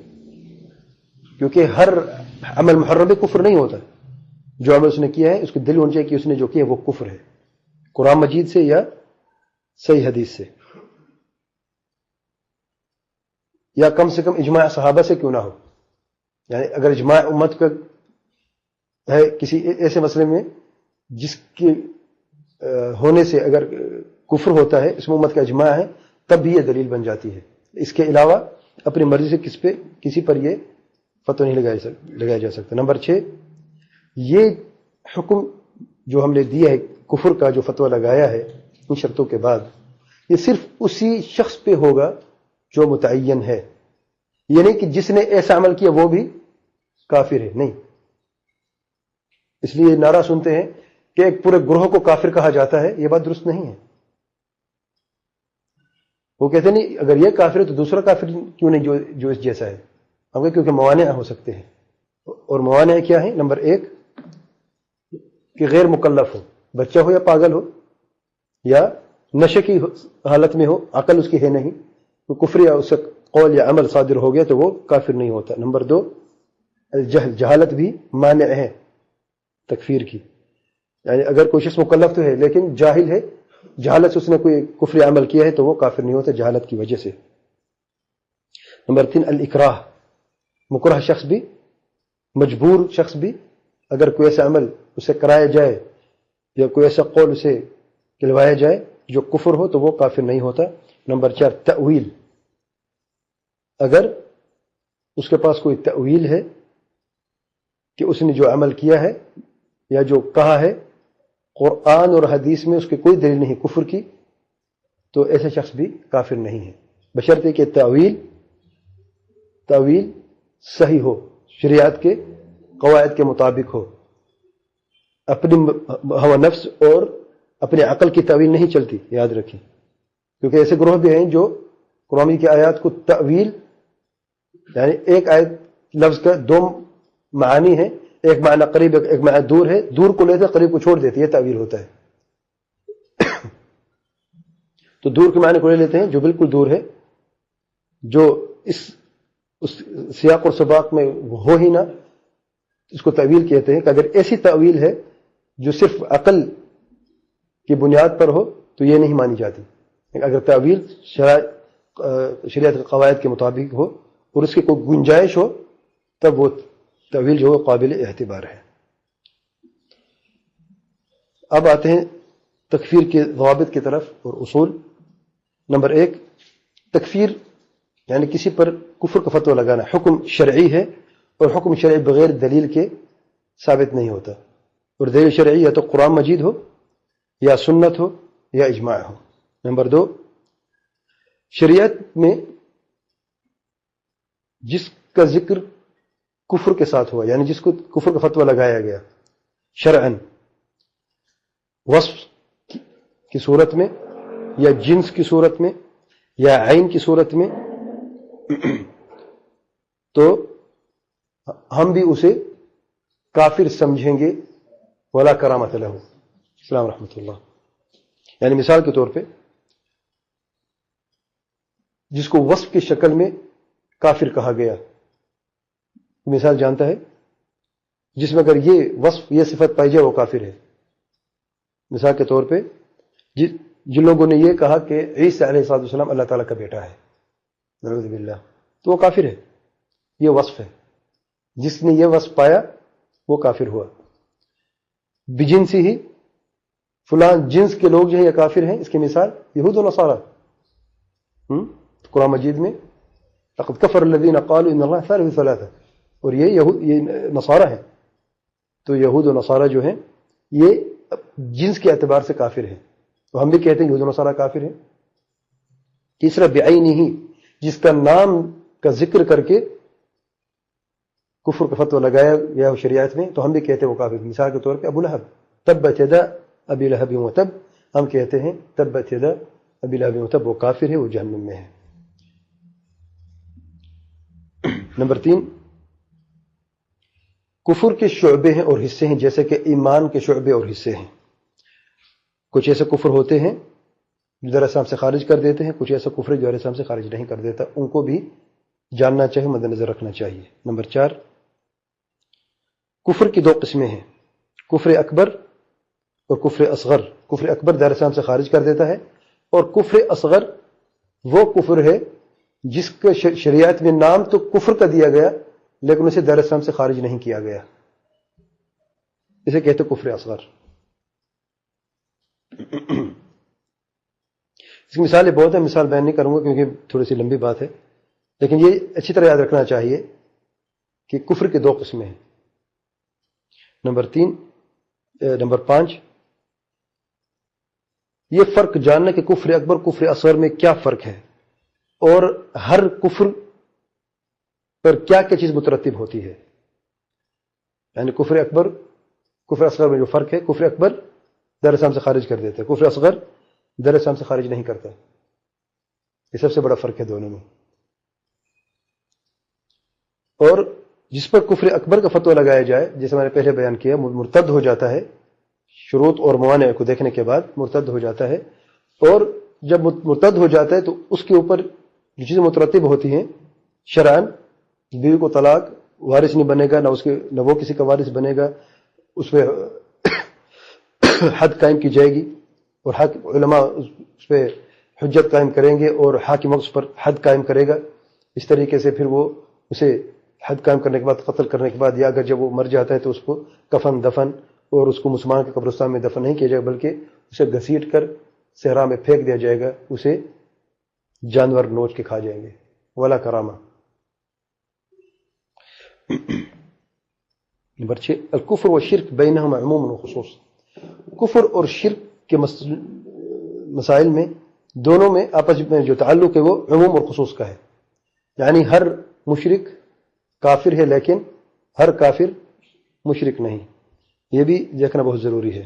کیونکہ ہر عمل محرم کفر نہیں ہوتا. جو عمل اس نے کیا ہے اس کی دلیل ہونی چاہیے کہ اس نے جو کیا ہے وہ کفر ہے، قرآن مجید سے یا صحیح حدیث سے، یا کم سے کم اجماع صحابہ سے کیوں نہ ہو. یعنی اگر اجماع امت کا ہے کسی ایسے مسئلے میں جس کے ہونے سے اگر کفر ہوتا ہے، اس میں امت کا اجماع ہے، تب بھی یہ دلیل بن جاتی ہے. اس کے علاوہ اپنی مرضی سے کسی پر یہ فتویٰ نہیں لگایا جا سکتا. نمبر 6، یہ حکم جو ہم نے دیا ہے کفر کا، جو فتویٰ لگایا ہے ان شرطوں کے بعد، یہ صرف اسی شخص پہ ہوگا جو متعین ہے. یہ نہیں کہ جس نے ایسا عمل کیا وہ بھی کافر ہے، نہیں. اس لیے نعرہ سنتے ہیں کہ ایک پورے گروہ کو کافر کہا جاتا ہے، یہ بات درست نہیں ہے. وہ کہتے نہیں اگر یہ کافر ہے تو دوسرا کافر کیوں نہیں جو اس جیسا ہے. ہم کہتے کیونکہ موانع ہو سکتے ہیں. اور موانع کیا ہیں؟ نمبر 1 کہ غیر مکلف ہو، بچہ ہو یا پاگل ہو یا نشے کی حالت میں ہو، عقل اس کی ہے نہیں، تو کفر یا اس سے قول یا عمل صادر ہو گیا تو وہ کافر نہیں ہوتا. نمبر 2 الجہل، جہالت بھی مانع ہے تکفیر کی. یعنی اگر کوئی شخص مکلف تو ہے لیکن جاہل ہے، جہالت سے اس نے کوئی کفر عمل کیا ہے تو وہ کافر نہیں ہوتا جہالت کی وجہ سے. نمبر 3 الاکراہ، مکرہ شخص بھی، مجبور شخص بھی، اگر کوئی ایسا عمل اسے کرایا جائے یا کوئی ایسا قول اسے کلوایا جائے جو کفر ہو تو وہ کافر نہیں ہوتا. نمبر 4 تأویل، اگر اس کے پاس کوئی تأویل ہے کہ اس نے جو عمل کیا ہے یا جو کہا ہے قرآن اور حدیث میں اس کی کوئی دلیل نہیں کفر کی، تو ایسا شخص بھی کافر نہیں ہے، بشرطے کہ تأویل صحیح ہو، شریعت کے قواعد کے مطابق ہو. اپنی ہوا نفس اور اپنے عقل کی تأویل نہیں چلتی، یاد رکھیں. کیونکہ ایسے گروہ بھی ہیں جو قرآن کی آیات کو تأویل، یعنی ایک آیت لفظ کا 2 معانی ہیں ایک معنی قریب ایک معنی دور ہے، دور کو لیتے قریب کو چھوڑ دیتے، یہ تعویل ہوتا ہے. تو دور کے معنی کو لے لیتے ہیں جو بالکل دور ہے، جو اس سیاق اور سباق میں ہو ہی نہ، اس کو تعویل کہتے ہیں. کہ اگر ایسی تعویل ہے جو صرف عقل کی بنیاد پر ہو تو یہ نہیں مانی جاتی. اگر تعویل شریعت کے قواعد کے مطابق ہو اور اس کی کوئی گنجائش ہو تب وہ تعویل جو ہے قابل اعتبار ہے. اب آتے ہیں تکفیر کے ضوابط کی طرف اور اصول. نمبر 1، تکفیر یعنی کسی پر کفر کا فتویٰ لگانا حکم شرعی ہے، اور حکم شرعی بغیر دلیل کے ثابت نہیں ہوتا. اور دلیل شرعی یا تو قرآن مجید ہو یا سنت ہو یا اجماع ہو. نمبر 2، شریعت میں جس کا ذکر کفر کے ساتھ ہوا، یعنی جس کو کفر کا فتویٰ لگایا گیا شرعاً، وصف کی صورت میں یا جنس کی صورت میں یا عین کی صورت میں، تو ہم بھی اسے کافر سمجھیں گے. ولا کرامت لہ. السلام رحمۃ اللہ. یعنی مثال کے طور پہ جس کو وصف کی شکل میں کافر کہا گیا، مثال جانتا ہے جس میں اگر یہ وصف یہ صفت پائی جائے وہ کافر ہے. مثال کے طور پہ جن لوگوں نے یہ کہا کہ عیسیٰ علیہ السلام اللہ تعالیٰ کا بیٹا ہے، نعوذ باللہ، تو وہ کافر ہے. یہ وصف ہے، جس نے یہ وصف پایا وہ کافر ہوا. بجنسی ہی فلان جنس کے لوگ جو ہیں یہ کافر ہیں. اس کی مثال یہود و نصارہ. قرآن مجید میں لقد کفر الذین قالوا ان اللہ ثالث ثلاثہ، اور یہ نصارہ ہیں. تو یہود و نصارہ جو ہیں یہ جنس کے اعتبار سے کافر ہیں، تو ہم بھی کہتے ہیں یہود و نصارہ کافر ہیں. تیسرا بعینہ، جس کا نام کا ذکر کر کے کفر کا فتویٰ لگایا گیا شریعت میں تو ہم بھی کہتے ہیں وہ کافر. مثال کے طور پہ ابو لہب، تبت یدا ابی لہب وتب، ہم کہتے ہیں تبت یدا ابی لہب وتب، وہ کافر ہے، وہ جہنم میں ہے. نمبر 3، کفر کے شعبے ہیں اور حصے ہیں، جیسے کہ ایمان کے شعبے اور حصے ہیں. کچھ ایسے کفر ہوتے ہیں جو در اسلام سے خارج کر دیتے ہیں، کچھ ایسا کفر جو در اسلام سے خارج نہیں کر دیتا، ان کو بھی جاننا چاہیے، مد نظر رکھنا چاہیے. نمبر 4، کفر کی 2 قسمیں ہیں، کفر اکبر اور کفر اصغر. کفر اکبر در اسلام سے خارج کر دیتا ہے، اور کفر اصغر وہ کفر ہے جس کا شریعت میں نام تو کفر کا دیا گیا لیکن اسے در اسلام سے خارج نہیں کیا گیا، اسے کہتے کفر اصغر. اس کی مثالیں بہت ہیں، مثال بیان نہیں کروں گا کیونکہ تھوڑی سی لمبی بات ہے، لیکن یہ اچھی طرح یاد رکھنا چاہیے کہ کفر کے 2 قسمیں ہیں. نمبر 5، یہ فرق جاننا کہ کفر اکبر کفر اصغر میں کیا فرق ہے اور ہر کفر پر کیا کیا چیز مترتب ہوتی ہے. یعنی کفر اکبر کفر اصغر میں جو فرق ہے، کفر اکبر در اسلام سے خارج کر دیتا ہے، کفر اصغر در اسلام سے خارج نہیں کرتا. یہ سب سے بڑا فرق ہے دونوں میں. اور جس پر کفر اکبر کا فتویٰ لگایا جائے، جیسے میں نے پہلے بیان کیا، مرتد ہو جاتا ہے، شروط اور موانع کو دیکھنے کے بعد مرتد ہو جاتا ہے. اور جب مرتد ہو جاتا ہے تو اس کے اوپر جو چیزیں مترتب ہوتی ہیں شرعاً، بیوی کو طلاق، وارث نہیں بنے گا، نہ وہ کسی کا وارث بنے گا، اس پہ حد قائم کی جائے گی، اور علماء اس پہ حجت قائم کریں گے اور حاکم اس پر حد قائم کرے گا. اس طریقے سے پھر وہ اسے حد قائم کرنے کے بعد، قتل کرنے کے بعد، یا اگر جب وہ مر جاتا ہے تو اس کو کفن دفن، اور اس کو مسلمان کے قبرستان میں دفن نہیں کیا جائے گا بلکہ اسے گھسیٹ کر صحرا میں پھینک دیا جائے گا، اسے جانور نوچ کے کھا جائیں گے. ولا کرامہ. نمبر 6، الکفر و شرک بینہما عموم و خصوص. کفر اور شرک کے مسائل میں دونوں میں آپس میں جو تعلق ہے وہ عموم اور خصوص کا ہے. یعنی ہر مشرک کافر ہے لیکن ہر کافر مشرک نہیں. یہ بھی دیکھنا بہت ضروری ہے.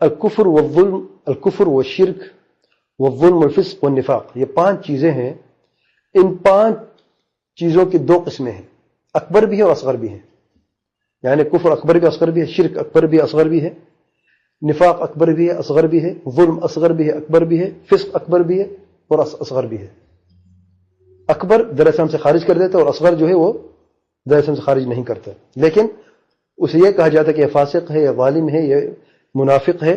الکفر والظلم، الکفر والشرک والظلم والفسق والنفاق، یہ 5 چیزیں ہیں. ان 5 چیزوں کی 2 قسمیں ہیں، اکبر بھی ہے اور اصغر بھی ہیں. یعنی کفر اکبر بھی اصغر بھی ہے، شرک اکبر بھی اصغر بھی ہے، نفاق اکبر بھی ہے اصغر بھی ہے، ظلم اصغر بھی ہے اکبر بھی ہے، فسق اکبر بھی ہے اور اصغر بھی ہے۔ اکبر در اسلام سے خارج کر دیتا ہے اور اصغر جو ہے وہ در اسلام سے خارج نہیں کرتا، لیکن اسے یہ کہا جاتا ہے کہ یہ فاسق ہے، یہ ظالم ہے، یہ منافق ہے،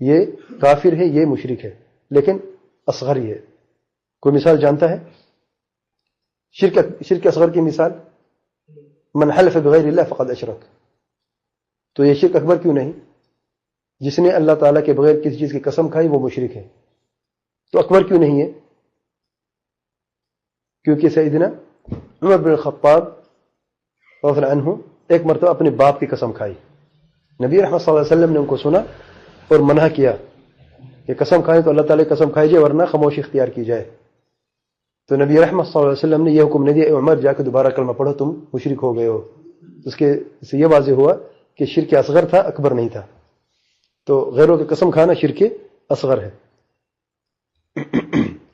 یہ کافر ہے، یہ مشرک ہے، لیکن اصغر ہی ہے۔ کوئی مثال جانتا ہے شرک اصغر کی مثال؟ من حلف بغیر اللہ فقد اشرک۔ تو یہ شرک اکبر کیوں نہیں؟ جس نے اللہ تعالیٰ کے بغیر کسی چیز کی قسم کھائی وہ مشرک ہے، تو اکبر کیوں نہیں ہے؟ کیونکہ سیدنا عمر بن الخطاب رضی اللہ عنہ ایک مرتبہ اپنے باپ کی قسم کھائی، نبی رحمت صلی اللہ علیہ وسلم نے ان کو سنا اور منع کیا کہ قسم کھائیں تو اللہ تعالیٰ کی قسم کھائی جائے ورنہ خاموشی اختیار کی جائے۔ تو نبی رحمت صلی اللہ علیہ وسلم نے یہ حکم نہیں دیا اے عمر جا کے دوبارہ کلمہ پڑھو، تم مشرک ہو گئے ہو۔ اس کے سے یہ واضح ہوا کہ شرک اصغر تھا، اکبر نہیں تھا۔ تو غیروں کی قسم کھانا شرک اصغر ہے۔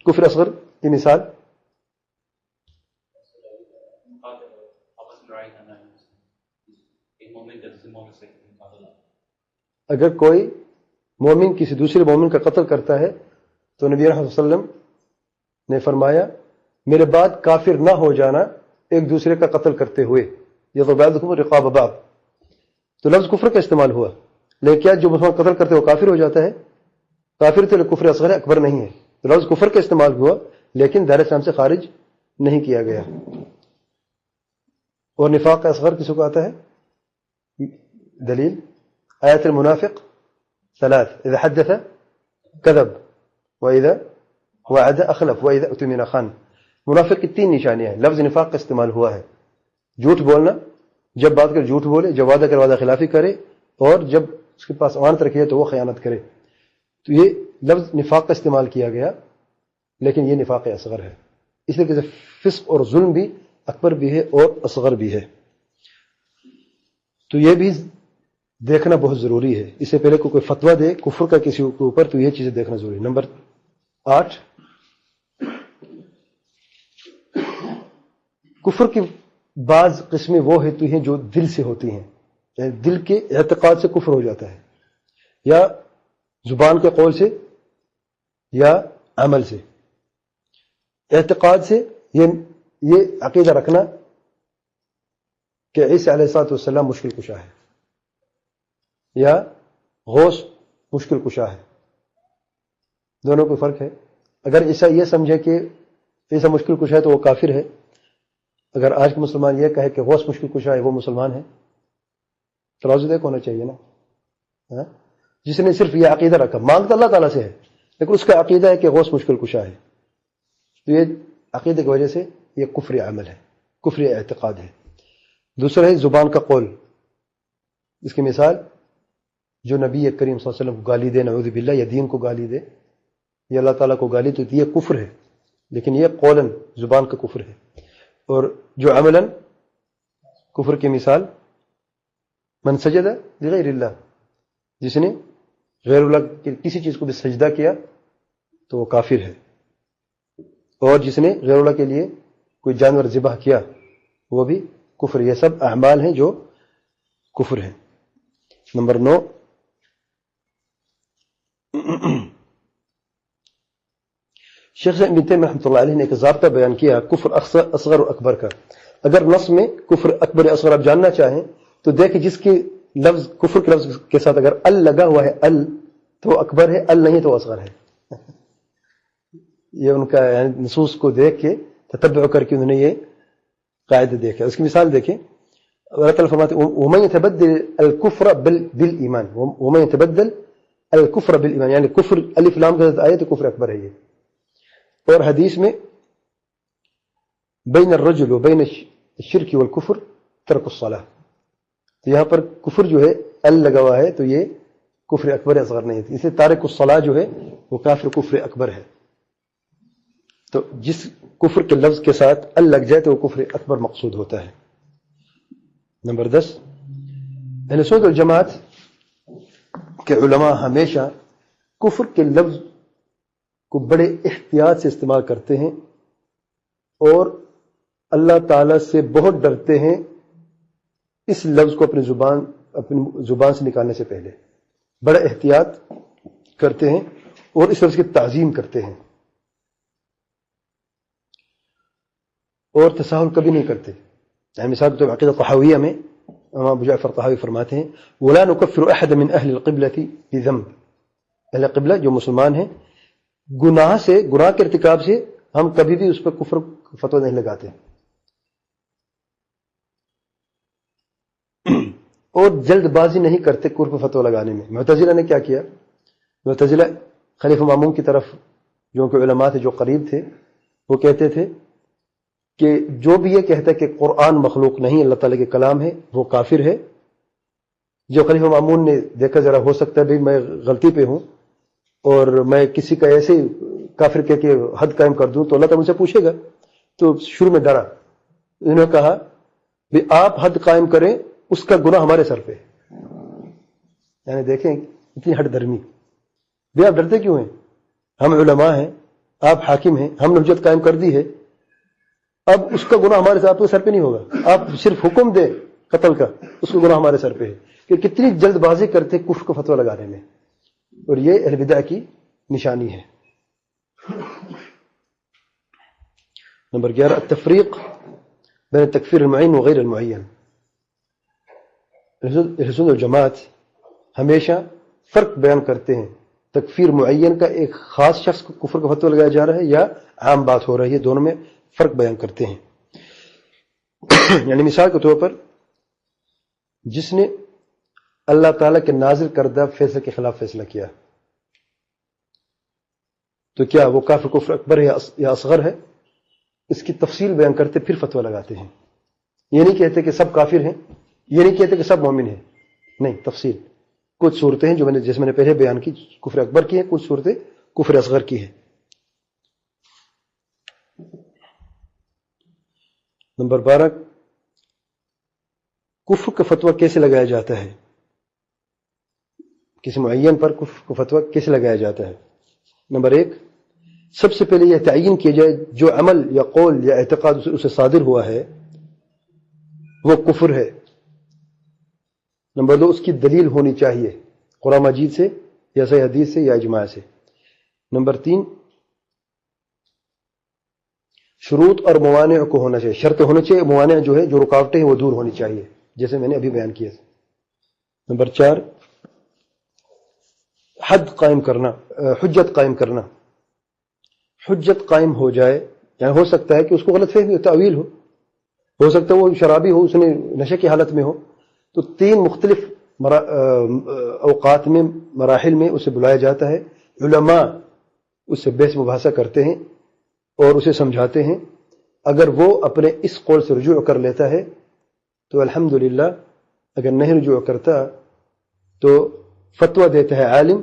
کفر اصغر کی مثال اگر کوئی مومن کسی دوسرے مومن کا قتل کرتا ہے تو نبی رحمت صلی اللہ علیہ وسلم نے فرمایا میرے بعد کافر نہ ہو جانا ایک دوسرے کا قتل کرتے ہوئے، یہ تو بعضکم رقاب بعض، تو لفظ کفر کا استعمال ہوا، لیکن کیا جو مسلمان قتل کرتے وہ کافر ہو جاتا ہے؟ کافر تو کفر اصغر ہے، اکبر نہیں ہے۔ تو لفظ کفر کا استعمال ہوا لیکن دائرہ اسلام سے خارج نہیں کیا گیا۔ اور نفاق کا اصغر کس کو آتا ہے؟ دلیل آیت المنافق ثلاث، اذا حدث کذب واذا وعد اخلف واذا اؤتمن خان۔ منافق کی تین نشانیاں ہیں، لفظ نفاق کا استعمال ہوا ہے، جھوٹ بولنا، جب بات کر جھوٹ بولے، جب وعدہ کر وعدہ خلافی کرے، اور جب اس کے پاس امانت رکھی ہے تو وہ خیانت کرے۔ تو یہ لفظ نفاق کا استعمال کیا گیا لیکن یہ نفاق اصغر ہے، اس لیے کہ فسق اور ظلم بھی اکبر بھی ہے اور اصغر بھی ہے۔ تو یہ بھی دیکھنا بہت ضروری ہے، اس سے پہلے کوئی فتویٰ دے کفر کا کسی کے اوپر تو یہ چیزیں دیکھنا ضروری ہے۔ نمبر 8، کفر کی بعض قسمیں وہ ہوتی ہیں جو دل سے ہوتی ہیں، یعنی دل کے اعتقاد سے کفر ہو جاتا ہے، یا زبان کے قول سے یا عمل سے۔ اعتقاد سے یہ عقیدہ رکھنا کہ عیسی علیہ السلام مشکل کشا ہے یا غوث مشکل کشا ہے، دونوں کو فرق ہے۔ اگر عیسیٰ یہ سمجھے کہ عیسیٰ مشکل کشا ہے تو وہ کافر ہے، اگر آج کے مسلمان یہ کہے کہ غوث مشکل کشا ہے وہ مسلمان ہے۔ ترازو دیکھ ہونا چاہیے نا۔ جس نے صرف یہ عقیدہ رکھا، مانگتا اللہ تعالیٰ سے ہے لیکن اس کا عقیدہ ہے کہ غوث مشکل کشا ہے، تو یہ عقیدے کی وجہ سے یہ کفر عمل ہے، کفر اعتقاد ہے۔ دوسرا ہے زبان کا قول، اس کی مثال جو نبی کریم صلی اللہ علیہ وسلم کو گالی دے، نعوذ باللہ، یا دین کو گالی دے یا اللہ تعالیٰ کو گالی، تو یہ کفر ہے، لیکن یہ قولاً زبان کا کفر ہے۔ اور جو عملاً کفر کی مثال من سجد لغیر اللہ، جس نے غیر اللہ کی کسی چیز کو بھی سجدہ کیا تو وہ کافر ہے، اور جس نے غیر اللہ کے لیے کوئی جانور ذبح کیا وہ بھی کفر۔ یہ سب اعمال ہیں جو کفر ہیں۔ نمبر 9، شیخ ابن تیمیہ رحمۃ اللہ علیہ نے ایک ضابطہ بیان کیا کفر اصغر و اکبر کا۔ اگر نص میں کفر اکبر اصغر آپ جاننا چاہیں تو دیکھیں جس کے لفظ کفر کے لفظ کے ساتھ اگر ال لگا ہوا ہے ال تو وہ اکبر ہے، ال نہیں تو وہ اصغر ہے۔ یہ ان کا نصوص کو دیکھ کے تتبع کر کے انہوں نے یہ قاعدہ دیکھا۔ اس کی مثال دیکھیں، اللہ تعالیٰ فرماتے ہیں وَمَن يَتَبَدَّلِ الْكُفْرَ بِالْإِيمَانِ، وَمَن يَتَبَدَّلِ الْكُفْرَ بِالْإِيمَانِ، یعنی کفر الف لام کے ساتھ آئے تو کفر اکبر ہے یہ۔ اور حدیث میں بین الرجل و بین الشرک والکفر ترک الصلاۃ، تو یہاں پر کفر جو ہے ال لگا ہوا ہے تو یہ کفر اکبر اصغر نہیں ہے، اسے تارک الصلاۃ جو ہے وہ کافر کفر اکبر ہے۔ تو جس کفر کے لفظ کے ساتھ ال لگ جائے تو وہ کفر اکبر مقصود ہوتا ہے۔ نمبر 10، اہل سنت والجماعت کے علماء ہمیشہ کفر کے لفظ کو بڑے احتیاط سے استعمال کرتے ہیں اور اللہ تعالیٰ سے بہت ڈرتے ہیں اس لفظ کو اپنی زبان سے نکالنے سے پہلے بڑا احتیاط کرتے ہیں اور اس لفظ کی تعظیم کرتے ہیں اور تساہل کبھی نہیں کرتے. یعنی مثال کے طور پر عقیدہ طحاویہ میں امام ابو جعفر طحاوی فرماتے ہیں ولا نكفر احد من اهل القبلة بذنب. اہل قبلہ جو مسلمان ہیں گناہ کے ارتکاب سے ہم کبھی بھی اس پر کفر فتویٰ نہیں لگاتے. اور جلد بازی نہیں کرتے کفر پر فتویٰ لگانے میں. معتزلہ نے کیا کیا؟ معتزلہ خلیفہ مامون کی طرف جو کہ علماء تھے جو قریب تھے وہ کہتے تھے کہ جو بھی یہ کہتا ہے کہ قرآن مخلوق نہیں اللہ تعالیٰ کے کلام ہے وہ کافر ہے. جو خلیفہ مامون نے دیکھا ذرا ہو سکتا ہے بھائی میں غلطی پہ ہوں اور میں کسی کا ایسے کافر کہہ کے حد قائم کر دوں تو اللہ تعالیٰ مجھ سے پوچھے گا. تو شروع میں ڈرا. انہوں نے کہا بھی آپ حد قائم کریں اس کا گناہ ہمارے سر پہ. یعنی دیکھیں اتنی ہٹ درمی بھی آپ ڈرتے کیوں ہیں؟ ہم علماء ہیں آپ حاکم ہیں ہم نے حجت قائم کر دی ہے اب اس کا گناہ ہمارے آپ کے سر پہ نہیں ہوگا. آپ صرف حکم دیں قتل کا اس کا گناہ ہمارے سر پہ ہے. کہ کتنی جلد بازی کرتے کفر کو فتویٰ لگانے میں اور یہ اہل بدع کی نشانی ہے. نمبر 11 التفریق بین تکفیر المعین وغیر المعین. اہل سنت والجماعت ہمیشہ فرق بیان کرتے ہیں تکفیر معین کا ایک خاص شخص کو کفر کا فتویٰ لگایا جا رہا ہے یا عام بات ہو رہی ہے دونوں میں فرق بیان کرتے ہیں. یعنی مثال کے طور پر جس نے اللہ تعالیٰ کے نازل کردہ فیصلے کے خلاف فیصلہ کیا تو کیا وہ کافر کفر اکبر ہے یا اصغر ہے؟ اس کی تفصیل بیان کرتے پھر فتویٰ لگاتے ہیں. یہ نہیں کہتے کہ سب کافر ہیں یہ نہیں کہتے کہ سب مومن ہیں. نہیں تفصیل. کچھ صورتیں ہیں جو جیسے میں نے پہلے بیان کی کفر اکبر کی ہیں کچھ صورتیں کفر اصغر کی ہیں. نمبر 12 کفر کا فتویٰ کیسے لگایا جاتا ہے؟ کسی معین پر کفر کا فتویٰ کیسے لگایا جاتا ہے؟ نمبر 1 سب سے پہلے یہ تعین کیا جائے جو عمل یا قول یا اعتقاد اسے صادر ہوا ہے وہ کفر ہے. نمبر 2 اس کی دلیل ہونی چاہیے قرآن مجید سے یا صحیح حدیث سے یا اجماع سے. نمبر 3 شروط اور موانع کو ہونا چاہیے. شرط ہونے چاہیے موانع جو ہے جو رکاوٹیں ہیں وہ دور ہونی چاہیے جیسے میں نے ابھی بیان کیا. نمبر 4 حد قائم کرنا حجت قائم کرنا. حجت قائم ہو جائے یعنی ہو سکتا ہے کہ اس کو غلط فہمی ہو تعویل ہو سکتا ہے وہ شرابی ہو اس نے نشے کی حالت میں ہو تو 3 مختلف اوقات میں مراحل میں اسے بلایا جاتا ہے. علماء اس سے بحث مباحثہ کرتے ہیں اور اسے سمجھاتے ہیں. اگر وہ اپنے اس قول سے رجوع کر لیتا ہے تو الحمدللہ اگر نہیں رجوع کرتا تو فتویٰ دیتا ہے عالم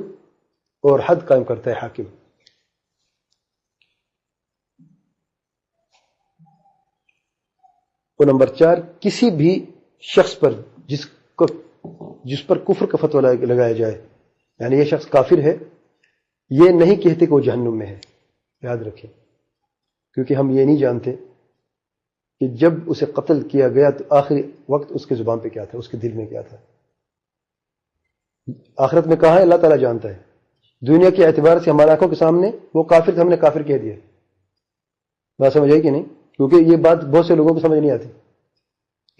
اور حد قائم کرتا ہے حاکم. اور نمبر 4 کسی بھی شخص پر جس پر کفر کا فتویٰ لگایا جائے یعنی یہ شخص کافر ہے یہ نہیں کہتے کہ وہ جہنم میں ہے. یاد رکھیں کیونکہ ہم یہ نہیں جانتے کہ جب اسے قتل کیا گیا تو آخری وقت اس کے زبان پہ کیا تھا اس کے دل میں کیا تھا. آخرت میں کہاں ہے اللہ تعالیٰ جانتا ہے. دنیا کے اعتبار سے ہماری آنکھوں کے سامنے وہ کافر تھے ہم نے کافر کہہ دیا. بات سمجھ آئی کہ نہیں؟ کیونکہ یہ بات بہت سے لوگوں کو سمجھ نہیں آتی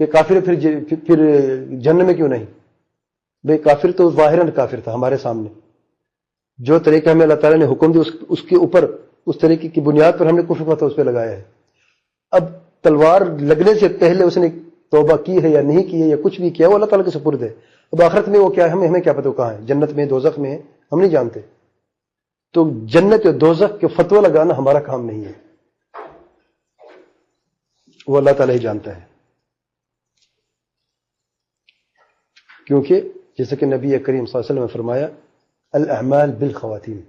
کہ کافر پھر جنت میں کیوں نہیں. بھئی کافر تو ظاہراً کافر تھا ہمارے سامنے. جو طریقہ ہمیں اللہ تعالیٰ نے حکم دی اس کے اوپر اس طریقے کی بنیاد پر ہم نے کفر فتویٰ اس پہ لگایا ہے. اب تلوار لگنے سے پہلے اس نے توبہ کی ہے یا نہیں کی ہے یا کچھ بھی کیا وہ اللہ تعالیٰ کے سپرد ہے. اب آخرت میں وہ کیا ہے ہمیں کیا پتہ کہاں ہے جنت میں دوزخ میں ہے ہم نہیں جانتے. تو جنت اور دوزخ کے فتویٰ لگانا ہمارا کام نہیں ہے وہ اللہ تعالیٰ ہی جانتا ہے. کیونکہ جیسے کہ نبی کریم صلی اللہ علیہ وسلم نے فرمایا الاعمال بالخواتیم.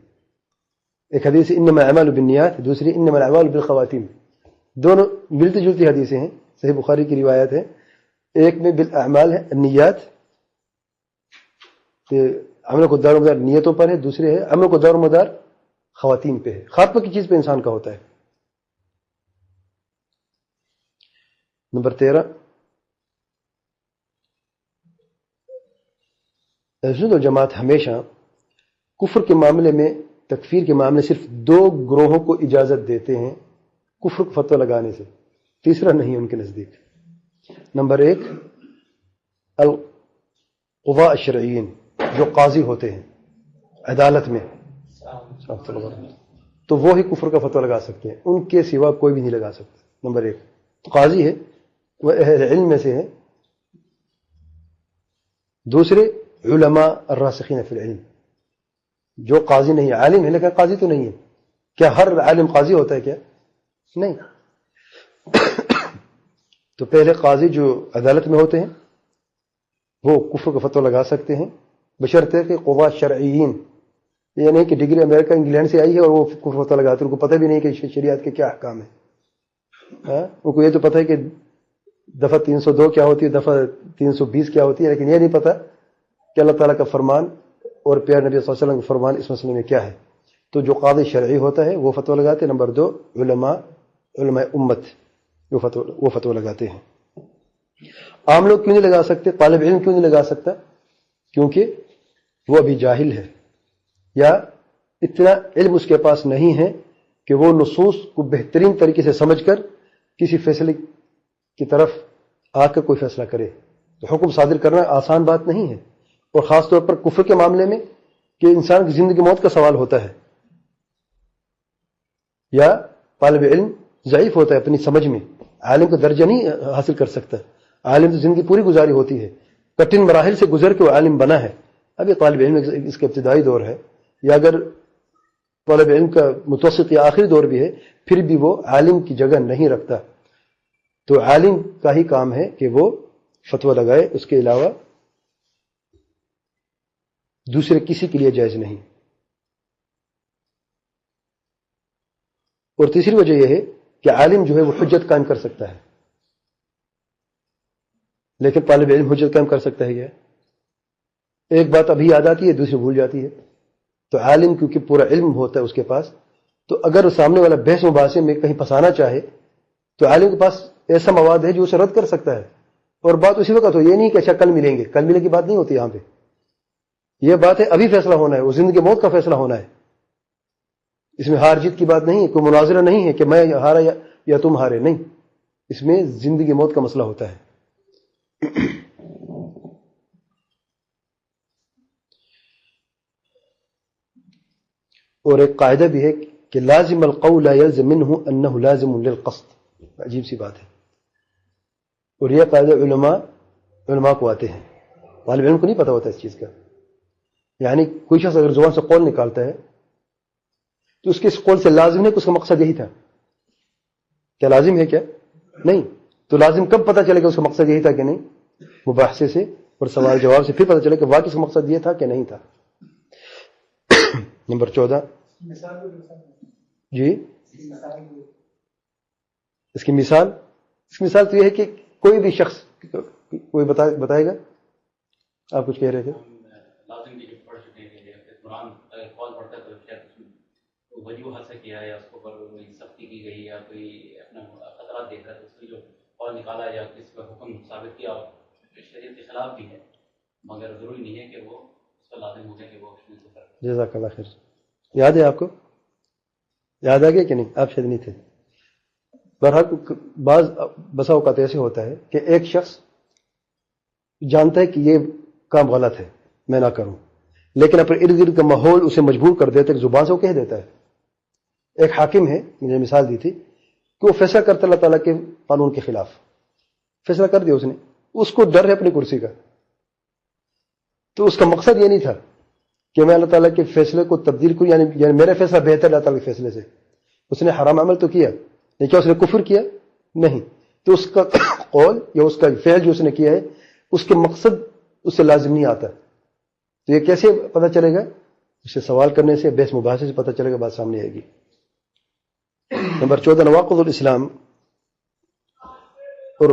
ایک حدیث انما الاعمال بالنیات دوسری انما الاعمال بالخواتیم. دونوں ملتی جلتی حدیثیں ہیں صحیح بخاری کی روایت ہے. ایک میں بالاعمال ہے نیات عمل کو دار و مدار نیتوں پر ہے. دوسرے ہے عمل کو دار و مدار خواتین پہ ہے خاتمہ کی چیز پہ انسان کا ہوتا ہے. نمبر 13 اہل سنت والجماعت ہمیشہ کفر کے معاملے میں، تکفیر کے معاملے صرف 2 گروہوں کو اجازت دیتے ہیں کفر کو فتویٰ لگانے سے، تیسرا نہیں ان کے نزدیک۔ نمبر 1 القضاء الشرعیین، جو قاضی ہوتے ہیں عدالت میں، تو وہ ہی کفر کا فتویٰ لگا سکتے ہیں، ان کے سوا کوئی بھی نہیں لگا سکتا۔ نمبر 1 تو قاضی ہے، وہ اہل علم میں سے ہے۔ دوسرے علماء الراسخین فی العلم، جو قاضی نہیں، عالم ہے لیکن قاضی تو نہیں ہے۔ کیا ہر عالم قاضی ہوتا ہے؟ کیا نہیں۔ تو پہلے قاضی جو عدالت میں ہوتے ہیں وہ کفر کا فتویٰ لگا سکتے ہیں، بشرطے کہ قضاء شرعیین، یہ نہیں کہ ڈگری امریکہ انگلینڈ سے آئی ہے اور وہ کفر فتویٰ لگاتے ہیں، ان کو پتہ بھی نہیں کہ شریعت کے کیا احکام ہیں۔ ان کو یہ تو پتہ ہے کہ دفعہ 302 کیا ہوتی ہے، دفعہ 320 کیا ہوتی ہے، لیکن یہ نہیں پتہ کہ اللہ تعالیٰ کا فرمان اور پیارے نبی صلی اللہ علیہ وسلم کا فرمان اس مسئلے میں کیا ہے۔ تو جو قاضی شرعی ہوتا ہے وہ فتویٰ لگاتے ہیں۔ نمبر 2 علماء امت، وہ فتویٰ لگاتے ہیں۔ عام لوگ کیوں نہیں لگا سکتے؟ طالب علم کیوں نہیں لگا سکتا؟ کیونکہ وہ ابھی جاہل ہے، یا اتنا علم اس کے پاس نہیں ہے کہ وہ نصوص کو بہترین طریقے سے سمجھ کر کسی فیصلے کی طرف آ کر کوئی فیصلہ کرے۔ تو حکم صادر کرنا آسان بات نہیں ہے، اور خاص طور پر کفر کے معاملے میں کہ انسان کی زندگی موت کا سوال ہوتا ہے، یا طالب علم ضعیف ہوتا ہے اپنی سمجھ میں، عالم کا درجہ نہیں حاصل کر سکتا۔ عالم تو زندگی پوری گزاری ہوتی ہے، کٹھن مراحل سے گزر کے وہ عالم بنا ہے۔ اب یہ طالب علم اس کا ابتدائی دور ہے، یا اگر طالب علم کا متوسط یا آخری دور بھی ہے، پھر بھی وہ عالم کی جگہ نہیں رکھتا۔ تو عالم کا ہی کام ہے کہ وہ فتویٰ لگائے، اس کے علاوہ دوسرے کسی کے لیے جائز نہیں۔ اور تیسری وجہ یہ ہے کہ عالم جو ہے وہ حجت قائم کر سکتا ہے، لیکن طالب علم حجت قائم کر سکتا ہے کیا؟ ایک بات ابھی یاد آتی ہے، دوسری بھول جاتی ہے۔ تو عالم کیونکہ پورا علم ہوتا ہے اس کے پاس، تو اگر سامنے والا بحث مباحثے میں کہیں پھنسانا چاہے تو عالم کے پاس ایسا مواد ہے جو اسے رد کر سکتا ہے، اور بات اسی وقت ہو، یہ نہیں کہ اچھا کل ملیں گے، کل ملنے کی بات نہیں ہوتی یہاں پہ۔ یہ بات ہے ابھی فیصلہ ہونا ہے، وہ زندگی موت کا فیصلہ ہونا ہے۔ اس میں ہار جیت کی بات نہیں ہے، کوئی مناظرہ نہیں ہے کہ میں ہارا یا تم ہارے، نہیں، اس میں زندگی موت کا مسئلہ ہوتا ہے۔ اور ایک قاعدہ بھی ہے کہ لازم القول لا يلزم منه انه لازم للقصد، عجیب سی بات ہے، اور یہ قاعدہ علماء کو آتے ہیں، طالب علم کو نہیں پتہ ہوتا اس چیز کا۔ یعنی کوئی شخص اگر زبان سے قول نکالتا ہے تو اس کے اس قول سے لازم نہیں کہ اس کا مقصد یہی تھا۔ کیا لازم ہے؟ کیا نہیں۔ تو لازم کب پتہ چلے گا اس کا مقصد یہی تھا کہ نہیں؟ مباحثے سے اور سوال جواب سے پھر پتہ چلے کہ واقعی اس کا مقصد یہ تھا کہ نہیں تھا۔ نمبر 14 جی، اس کی مثال تو یہ ہے کہ کوئی بھی شخص، کوئی بتائے گا؟ آپ کچھ کہہ رہے تھے؟ لازم کی جو پڑھ چکے ہیں کہ قرآن قول پڑھتا ہے تو شاید وجوہات سے کیا ہے، یا اس کو پر سختی کی گئی، یا کوئی اپنا خطرات دیکھ رہا ہے تو اس کی جو قول نکالا یا کس کا حکم ثابت کیا شریعت کے خلاف بھی ہے، مگر ضروری نہیں ہے کہ وہ اس کا لازم ہو جائے کہ وہ جزاک اللہ خیر۔ یاد ہے آپ کو؟ یاد آ گیا کہ نہیں؟ آپ شاید نہیں تھے۔ بہرحال بسا اوقات ایسے ہوتا ہے کہ ایک شخص جانتا ہے کہ یہ کام غلط ہے، میں نہ کروں، لیکن اپنے ارد گرد کا ماحول اسے مجبور کر دیتا ہے کہ زبان سے وہ کہہ دیتا ہے۔ ایک حاکم ہے، مجھے مثال دی تھی کہ وہ فیصلہ کرتا اللہ تعالیٰ کے قانون کے خلاف، فیصلہ کر دیا اس نے، اس کو ڈر ہے اپنی کرسی کا، تو اس کا مقصد یہ نہیں تھا کہ میں اللہ تعالیٰ کے فیصلے کو تبدیل کروں، یعنی میرا فیصلہ بہتر اللہ تعالیٰ کے فیصلے سے۔ اس نے حرام عمل تو کیا، لیکن کیا اس نے کفر کیا؟ نہیں۔ تو اس کا قول یا اس کا فعل جو اس نے کیا ہے، اس کے مقصد اس سے لازم نہیں آتا۔ تو یہ کیسے پتہ چلے گا؟ اس سے سوال کرنے سے، بحث مباحثے سے پتہ چلے گا، بات سامنے آئے گی۔ نمبر 14 نواقض الاسلام اور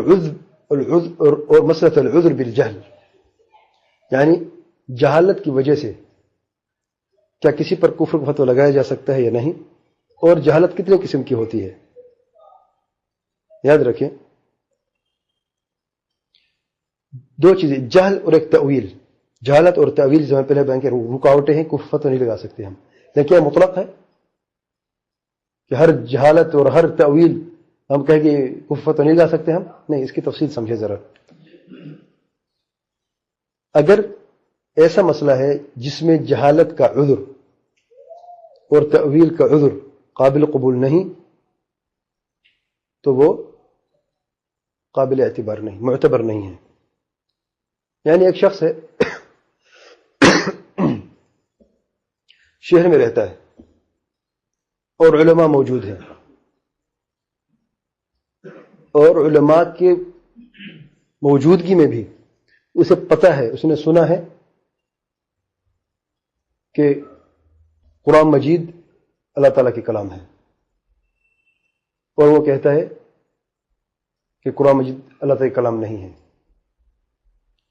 مسئلہ العذر بالجہل، یعنی جہالت کی وجہ سے کیا کسی پر کفر کا فتویٰ لگایا جا سکتا ہے یا نہیں، اور جہالت کتنے قسم کی ہوتی ہے؟ یاد رکھیں، 2 چیزیں، جہل اور ایک تأویل۔ جہالت اور تعویل جو میں پہلے بیان کے رکاوٹیں ہیں، کفر فتویٰ نہیں لگا سکتے ہم. لیکن کیا مطلق ہے کہ ہر جہالت اور ہر تعویل ہم کہیں کہ کفر فتویٰ نہیں لگا سکتے ہم؟ نہیں، اس کی تفصیل سمجھے ذرا. اگر ایسا مسئلہ ہے جس میں جہالت کا عذر اور تعویل کا عذر قابل قبول نہیں، تو وہ قابل اعتبار نہیں، معتبر نہیں ہے. یعنی ایک شخص ہے، شہر میں رہتا ہے اور علماء موجود ہیں، اور علماء کے موجودگی میں بھی اسے پتہ ہے، اس نے سنا ہے کہ قرآن مجید اللہ تعالیٰ کی کلام ہے، اور وہ کہتا ہے کہ قرآن مجید اللہ تعالیٰ کا کلام نہیں ہے.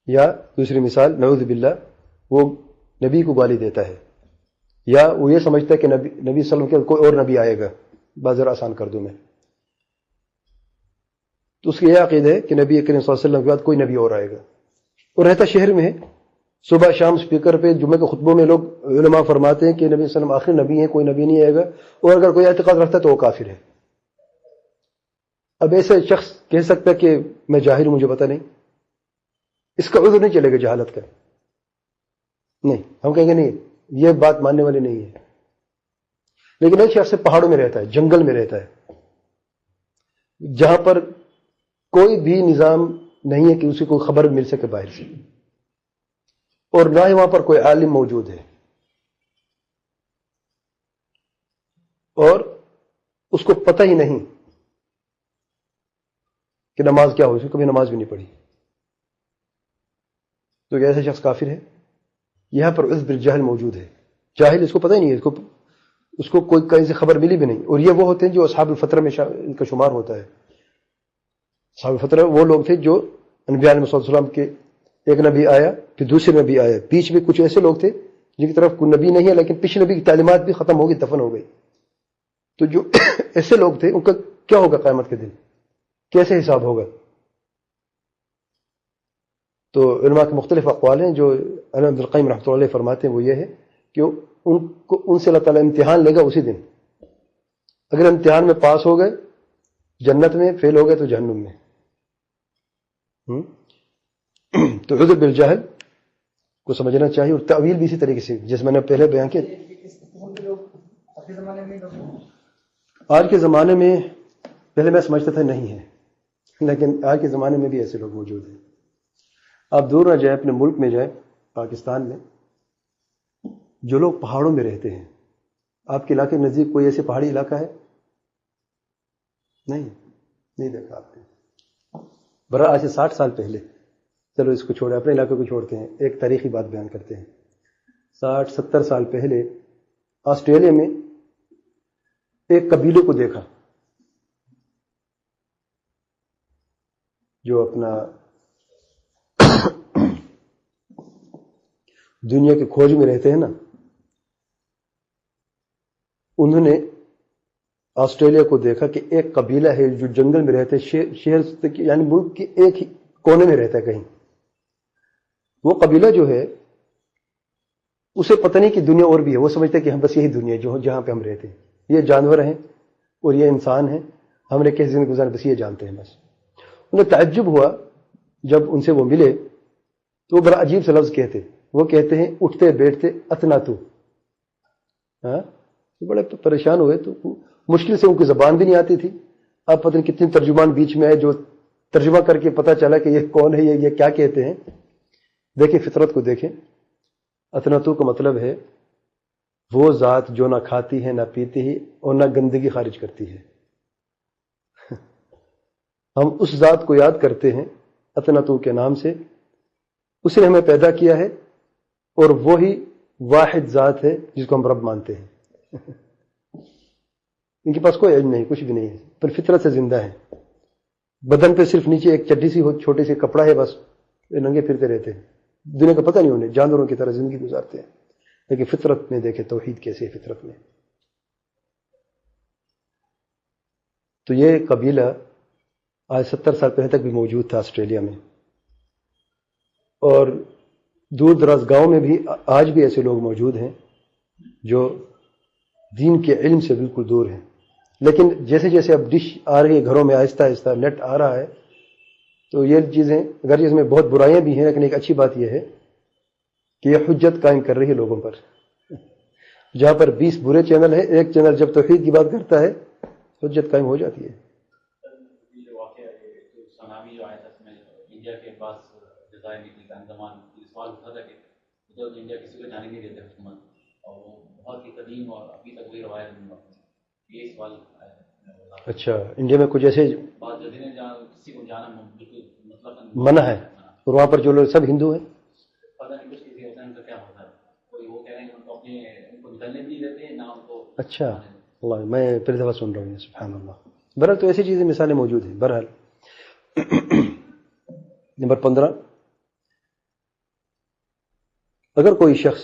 یا دوسری مثال، نعوذ باللہ، وہ نبی کو گالی دیتا ہے، یا وہ یہ سمجھتا ہے کہ نبی صلی اللہ علیہ وسلم کے کوئی اور نبی آئے گا. بازر آسان کر دوں میں، تو اس کی یہ عقیدہ ہے کہ نبی کریم صلی اللہ علیہ وسلم کے بعد کوئی نبی اور آئے گا، اور رہتا شہر میں ہے. صبح شام سپیکر پہ جمعے کے خطبوں میں لوگ علماء فرماتے ہیں کہ نبی صلی اللہ علیہ وسلم آخری نبی ہیں، کوئی نبی نہیں آئے گا، اور اگر کوئی اعتقاد رکھتا ہے تو وہ کافر ہے. اب ایسے شخص کہہ سکتا ہے کہ میں جاہل ہوں، مجھے پتہ نہیں، اس کا عذر نہیں چلے گا جہالت کا. نہیں، ہم کہیں گے نہیں، یہ بات ماننے والے نہیں ہے. لیکن ایک شخص پہاڑوں میں رہتا ہے، جنگل میں رہتا ہے، جہاں پر کوئی بھی نظام نہیں ہے کہ اسے کوئی خبر مل سکے باہر سے، اور نہ ہی وہاں پر کوئی عالم موجود ہے، اور اس کو پتہ ہی نہیں کہ نماز کیا ہو، اس نے کبھی نماز بھی نہیں پڑھی، تو کیا ایسا شخص کافر ہے؟ یہاں پر عذر بالجہل موجود ہے. جاہل، اس کو پتہ ہی نہیں ہے، اس کو کوئی کہیں سے خبر ملی بھی نہیں. اور یہ وہ ہوتے ہیں جو اصحاب الفترہ میں ان کا شمار ہوتا ہے. اصحاب الفترہ وہ لوگ تھے جو انبیاء علیہ السلام کے ایک نبی آیا، پھر دوسرے نبی آیا، بیچ میں کچھ ایسے لوگ تھے جن کی طرف کوئی نبی نہیں ہے، لیکن پچھلے نبی کی تعلیمات بھی ختم ہو گئی، دفن ہو گئی. تو جو ایسے لوگ تھے ان کا کیا ہوگا قیامت کے دن، کیسے حساب ہوگا؟ تو علماء کے مختلف اقوال ہیں. جو علامہ ابن القیم رحمۃ اللہ علیہ فرماتے ہیں وہ یہ ہے کہ ان سے اللہ تعالیٰ امتحان لے گا اسی دن. اگر امتحان میں پاس ہو گئے جنت میں، فیل ہو گئے تو جہنم میں. تو عذر بالجہل کو سمجھنا چاہیے، اور تعویل بھی اسی طریقے سے جس میں نے پہلے بیان کیا. آج کے زمانے میں پہلے میں سمجھتا تھا نہیں ہے، لیکن آج کے زمانے میں بھی ایسے لوگ موجود ہیں. آپ دور نہ جائیں، اپنے ملک میں جائیں، پاکستان میں جو لوگ پہاڑوں میں رہتے ہیں. آپ کے علاقے نزدیک کوئی ایسے پہاڑی علاقہ ہے؟ نہیں دیکھا آپ نے. برا آج سے 60 سال پہلے، چلو اس کو چھوڑے، اپنے علاقے کو چھوڑتے ہیں، ایک تاریخی بات بیان کرتے ہیں. 60-70 سال پہلے آسٹریلیا میں ایک قبیلے کو دیکھا جو اپنا دنیا کے کھوج میں رہتے ہیں نا. انہوں نے آسٹریلیا کو دیکھا کہ ایک قبیلہ ہے جو جنگل میں رہتے، شہر یعنی ملک کے ایک ہی کونے میں رہتا ہے کہیں. وہ قبیلہ جو ہے اسے پتہ نہیں کہ دنیا اور بھی ہے، وہ سمجھتا ہے کہ ہم بس یہی دنیا ہے جہاں پہ ہم رہتے ہیں. یہ جانور ہیں اور یہ انسان ہیں، ہم نے کیسے زندگی گزارے بس یہ جانتے ہیں بس. انہیں تعجب ہوا جب ان سے وہ ملے تو وہ بڑا عجیب سے لفظ کہتے. وہ کہتے ہیں اٹھتے بیٹھتے اتناتو. بڑے پریشان ہوئے، تو مشکل سے ان کی زبان بھی نہیں آتی تھی. اب پتہ نہیں کتنے ترجمان بیچ میں آئے جو ترجمہ کر کے پتہ چلا کہ یہ کون ہے، یہ کیا کہتے ہیں. دیکھیں فطرت کو دیکھیں. اتناتو کا مطلب ہے وہ ذات جو نہ کھاتی ہے نہ پیتی ہے اور نہ گندگی خارج کرتی ہے. ہم اس ذات کو یاد کرتے ہیں اتناتو کے نام سے. اس نے ہمیں پیدا کیا ہے اور وہی واحد ذات ہے جس کو ہم رب مانتے ہیں. ان کے پاس کوئی علم نہیں، کچھ بھی نہیں ہے، پر فطرت سے زندہ ہے. بدن پہ صرف نیچے ایک چڈی سی چھوٹی سی کپڑا ہے، بس ننگے پھرتے رہتے ہیں. دنیا کا پتہ نہیں انہیں، جانوروں کی طرح زندگی گزارتے ہیں. لیکن فطرت میں دیکھیں توحید کیسے ہے فطرت میں. تو یہ قبیلہ آج 70 سال پہلے تک بھی موجود تھا آسٹریلیا میں، اور دور دراز گاؤں میں بھی آج بھی ایسے لوگ موجود ہیں جو دین کے علم سے بالکل دور ہیں، لیکن جیسے جیسے اب ڈش آ رہی ہے گھروں میں، آہستہ آہستہ نیٹ آ رہا ہے، تو یہ چیزیں اگر اس میں بہت برائیاں بھی ہیں، لیکن ایک اچھی بات یہ ہے کہ یہ حجت قائم کر رہی ہے لوگوں پر. جہاں پر 20 برے چینل ہیں، ایک چینل جب توحید کی بات کرتا ہے حجت قائم ہو جاتی ہے. یہ جو واقعہ ہے، جو سونامی جو آیا تھا اس میں انڈیا کے پاس جزائر نکلی کا انضمان، یہ سوال اٹھا تھا کہ ادھر انڈیا کسی کو جانے نہیں دیتے حکومت، اور وہ بہت ہی قدیم اور ابھی تک وہی روایت نہیں ہوتی. یہ سوال آیا ہے. اچھا، انڈیا میں کچھ ایسے بعض جگہ نے جہاں کسی کو جانا بالکل مطلب منع ہے، اور وہاں پر جو لوگ سب ہندو ہیں. پتہ نہیں کچھ کسی ہوتا ہے ان کا کیا ہوتا ہے، کوئی وہ کہہ رہے ہیں ان کو اپنے ان کو نکلنے بھی نہیں دیتے نہ ان کو. اچھا، اللہ، میں پہلی دفعہ سن رہا ہوں یہ، سبحان اللہ. بہرحال تو ایسی چیزیں مثالیں موجود ہیں. بہرحال نمبر 15، اگر کوئی شخص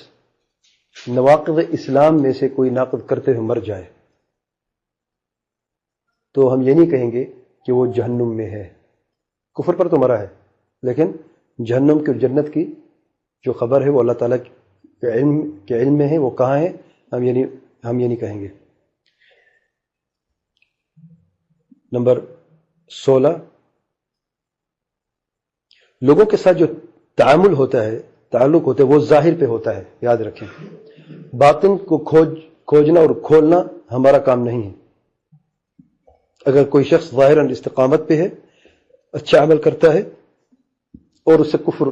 نواقض اسلام میں سے کوئی ناقض کرتے ہوئے مر جائے تو ہم یہ نہیں کہیں گے کہ وہ جہنم میں ہے. کفر پر تو مرا ہے، لیکن جہنم کی اور جنت کی جو خبر ہے وہ اللہ تعالیٰ کے علم میں ہے، وہ کہاں ہے ہم یہ نہیں کہیں گے. نمبر 16، لوگوں کے ساتھ جو تعامل ہوتا ہے، تعلق ہوتا ہے، وہ ظاہر پہ ہوتا ہے. یاد رکھیں، باطن کو کھوجنا اور کھولنا ہمارا کام نہیں ہے. اگر کوئی شخص ظاہراً استقامت پہ ہے، اچھا عمل کرتا ہے اور اس سے کفر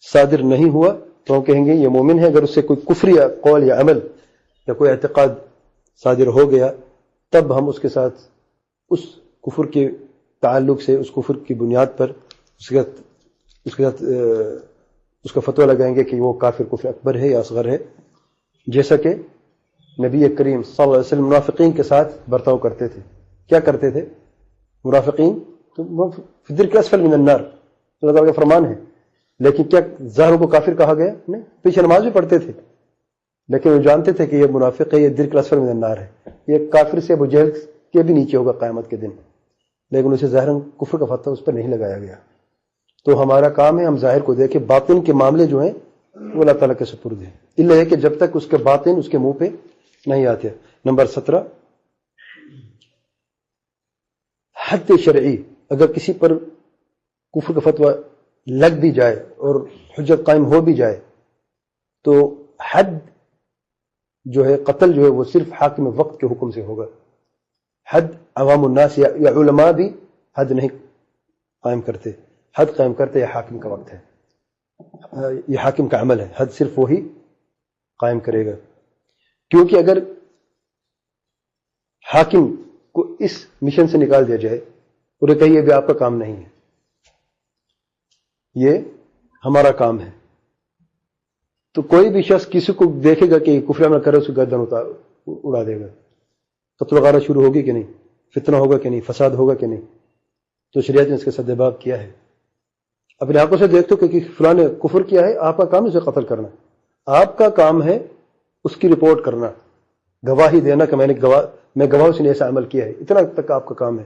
صادر نہیں ہوا تو ہم کہیں گے یہ مومن ہے. اگر اس سے کوئی کفر یا قول یا عمل یا کوئی اعتقاد صادر ہو گیا تب ہم اس کے ساتھ اس کفر کے تعلق سے، اس کفر کی بنیاد پر اس کے ساتھ اس کا فتویٰ لگائیں گے کہ وہ کافر کفر اکبر ہے یا اصغر ہے، جیسا کہ نبی کریم صلی اللہ علیہ وسلم منافقین کے ساتھ برتاؤ کرتے تھے. کیا کرتے تھے منافقین؟ تو فی الدرک الاسفل من النار، اللہ تعالیٰ کا فرمان ہے. لیکن کیا ظاہر کو کافر کہا گیا؟ نہیں، پیچھے نماز بھی پڑھتے تھے، لیکن وہ جانتے تھے کہ یہ منافق ہے، یہ درک الاسفل من النار ہے، یہ کافر سے ابو جہل کے بھی نیچے ہوگا قیامت کے دن. لیکن اسے ظاہراً کفر کا فتویٰ اس پر نہیں لگایا گیا. تو ہمارا کام ہے ہم ظاہر کو دیکھیں، باطن کے معاملے جو ہیں وہ اللہ تعالیٰ کے سپرد ہیں، اللہ ہے کہ جب تک اس کے باطن اس کے منہ پہ نہیں آتے. نمبر 17، حد شرعی، اگر کسی پر کفر کا فتویٰ لگ بھی جائے اور حجت قائم ہو بھی جائے تو حد جو ہے، قتل جو ہے، وہ صرف حاکم وقت کے حکم سے ہوگا. حد عوام الناس یا علماء بھی حد نہیں قائم کرتے. حد قائم کرتے یہ حاکم کا وقت ہے، یہ حاکم کا عمل ہے. حد صرف وہی قائم کرے گا، کیونکہ اگر حاکم کو اس مشن سے نکال دیا جائے اور یہ کہیے بھی آپ کا کام نہیں ہے، یہ ہمارا کام ہے، تو کوئی بھی شخص کسی کو دیکھے گا کہ کفر عمل کرے، اس کو گردن اڑا دے گا. قتل وغیرہ شروع ہوگی کہ نہیں، فتنہ ہوگا کہ نہیں، فساد ہوگا کہ نہیں. تو شریعت نے اس کے سدباب کیا ہے. اپنے آنکھوں سے دیکھتے ہو کہ فلاں نے کفر کیا ہے، آپ کا کام اسے قتل کرنا، آپ کا کام ہے اس کی رپورٹ کرنا، گواہی دینا کہ میں گواہ اس نے ایسا عمل کیا ہے. اتنا تک آپ کا کام ہے،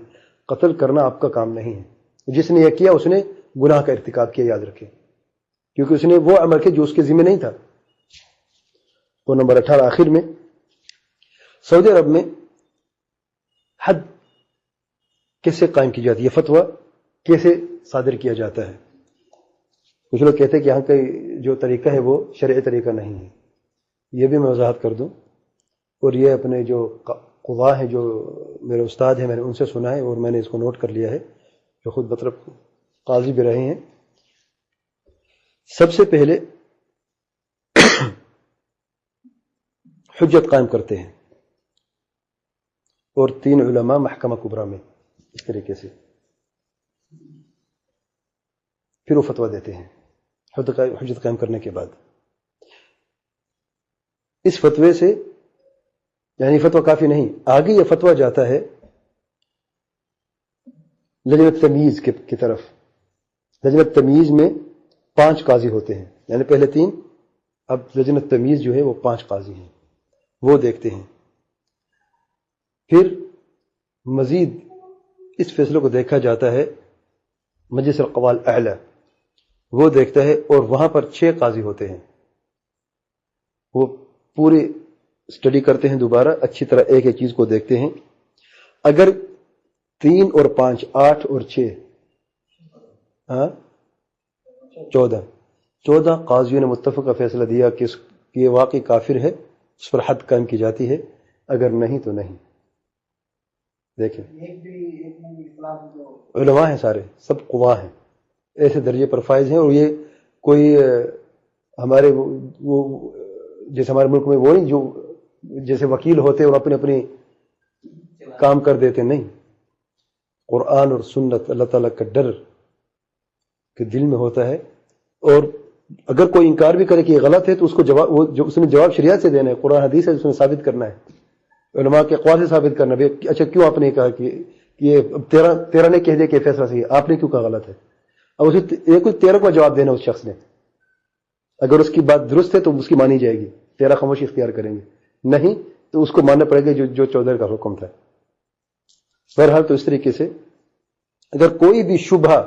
قتل کرنا آپ کا کام نہیں ہے. جس نے یہ کیا اس نے گناہ کا ارتکاب کیا، یاد رکھیں، کیونکہ اس نے وہ عمل کیا جو اس کے ذمہ نہیں تھا. تو نمبر 18 آخر میں، سعودی عرب میں حد کیسے قائم کی جاتی ہے، فتویٰ کیسے صادر کیا جاتا ہے. کچھ لوگ کہتے ہیں کہ یہاں کا جو طریقہ ہے وہ شرعی طریقہ نہیں ہے. یہ بھی میں وضاحت کر دوں، اور یہ اپنے جو قضاء ہیں، جو میرے استاد ہیں، میں نے ان سے سنا ہے اور میں نے اس کو نوٹ کر لیا ہے، جو خود مطلب قاضی بھی رہے ہیں. سب سے پہلے حجت قائم کرتے ہیں، اور 3 علماء محکمہ کبریٰ میں اس طریقے سے پھر وہ فتویٰ دیتے ہیں. حجت قائم کرنے کے بعد اس فتوے سے، یعنی فتویٰ کافی نہیں، آگے یہ فتویٰ جاتا ہے لجنت تمیز کی طرف. لجنت تمیز میں 5 قاضی ہوتے ہیں، یعنی پہلے 3، اب لجنت تمیز جو ہے وہ 5 قاضی ہیں، وہ دیکھتے ہیں. پھر مزید اس فیصلے کو دیکھا جاتا ہے مجلس القضاء الاعلی، وہ دیکھتا ہے، اور وہاں پر 6 قاضی ہوتے ہیں، وہ پوری اسٹڈی کرتے ہیں، دوبارہ اچھی طرح ایک ایک چیز کو دیکھتے ہیں. اگر 3 اور 5 8 اور 6 14 قاضیوں نے متفقہ فیصلہ دیا کہ یہ واقعی کافر ہے، اس پر حد قائم کی جاتی ہے، اگر نہیں تو نہیں. دیکھیں علماء ہیں، سارے سب قواہ ہیں، ایسے درجے پر فائز ہیں. اور یہ کوئی ہمارے وہ جیسے ہمارے ملک میں وہ نہیں جو جیسے وکیل ہوتے اور اپنے اپنے کام کر دیتے، نہیں. قرآن اور سنت، اللہ تعالیٰ کا ڈر کہ دل میں ہوتا ہے، اور اگر کوئی انکار بھی کرے کہ یہ غلط ہے تو اس کو جواب، وہ جو اس نے جواب شریعت سے دینا ہے، قرآن حدیث ہے، اس نے ثابت کرنا ہے، علماء کے اقوال سے ثابت کرنا ہے. اچھا کیوں آپ نے کہا کہ یہ تیرا نے کہہ دیا کہ فیصلہ صحیح ہے، آپ نے کیوں کہا غلط ہے؟ اب اسے 13 کو جواب دینا اس شخص نے. اگر اس کی بات درست ہے تو اس کی مانی جائے گی، 13 خاموشی اختیار کریں گے، نہیں تو اس کو ماننا پڑے گا جو 14 کا حکم تھا. بہرحال تو اس طریقے سے اگر کوئی بھی شبہ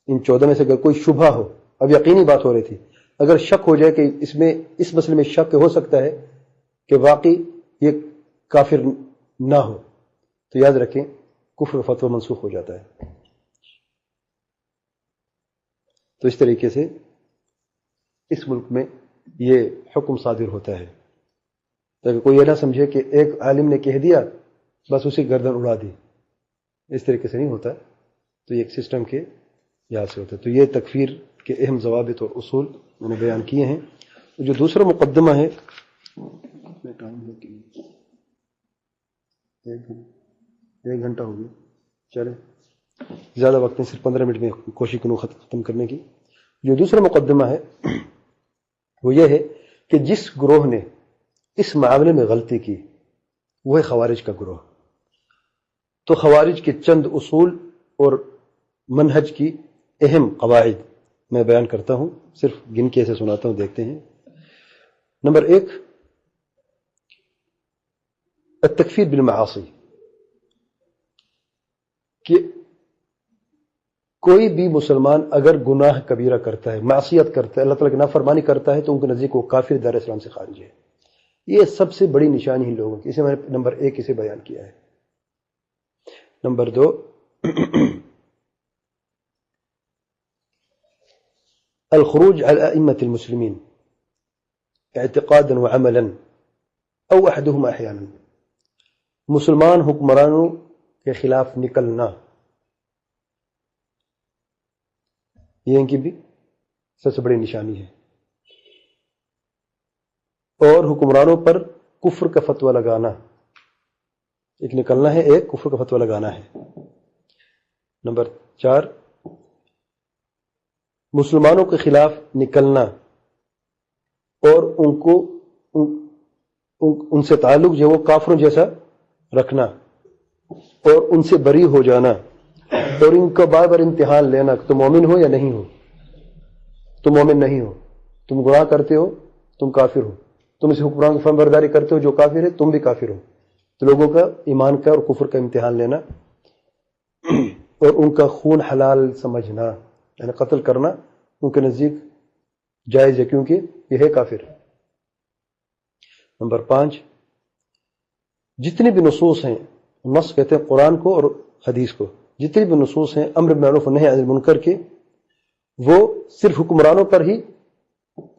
ان 14 میں سے اگر کوئی شبہ ہو، اب یقینی بات ہو رہی تھی، اگر شک ہو جائے کہ اس مسئلے میں شک ہو سکتا ہے کہ واقعی یہ کافر نہ ہو، تو یاد رکھیں کفر فتویٰ منسوخ ہو جاتا ہے. تو اس طریقے سے اس ملک میں یہ حکم صادر ہوتا ہے، تاکہ کوئی یہ نہ سمجھے کہ ایک عالم نے کہہ دیا بس اسی گردن اڑا دی. اس طریقے سے نہیں ہوتا، تو یہ ایک سسٹم کے یاد سے ہوتا ہے. تو یہ تکفیر کے اہم ضوابط اور اصول میں نے بیان کیے ہیں. جو دوسرا مقدمہ ہے، ایک گھنٹہ ہو گیا، چلے زیادہ وقت نہیں، صرف 15 منٹ میں کوشش کروں ختم کرنے کی. جو دوسرا مقدمہ ہے وہ یہ ہے کہ جس گروہ نے اس معاملے میں غلطی کی وہ ہے خوارج کا گروہ. تو خوارج کے چند اصول اور منہج کی اہم قواعد میں بیان کرتا ہوں، صرف گن کے ایسے سناتا ہوں، دیکھتے ہیں. نمبر 1، التکفیر بالمعاصی، کہ کوئی بھی مسلمان اگر گناہ کبیرہ کرتا ہے، معصیت کرتا ہے، اللہ تعالیٰ کی نافرمانی کرتا ہے، تو ان کے نزدیک وہ کافر دار اسلام سے خارج ہے. یہ سب سے بڑی نشانی ہے لوگوں کی، اسے میں نے نمبر 1 اسے بیان کیا ہے. نمبر 2، الخروج على أئمة المسلمين اعتقادا وعملا او احدهما احيانا، مسلمان حکمرانوں کے خلاف نکلنا، یہ ان کی بھی سب سے بڑی نشانی ہے. اور حکمرانوں پر کفر کا فتویٰ لگانا، ایک نکلنا ہے، ایک کفر کا فتویٰ لگانا ہے. نمبر 4، مسلمانوں کے خلاف نکلنا اور ان سے تعلق جو وہ کافروں جیسا رکھنا اور ان سے بری ہو جانا، اور ان کا بار بار امتحان لینا کہ تم مومن ہو یا نہیں ہو. تم مومن نہیں ہو، تم گناہ کرتے ہو، تم کافر ہو، تم اس حکمران کی فرمانبرداری کرتے ہو جو کافر ہے، تم بھی کافر ہو. تو لوگوں کا ایمان کا اور کفر کا امتحان لینا، اور ان کا خون حلال سمجھنا، یعنی قتل کرنا ان کے نزدیک جائز ہے کیونکہ یہ ہے کافر. نمبر 5، جتنی بھی نصوص ہیں، نص کہتے ہیں قرآن کو اور حدیث کو، جتنی بھی نصوص ہیں امر بالمعروف و نہی عن المنکر کے، وہ صرف حکمرانوں پر ہی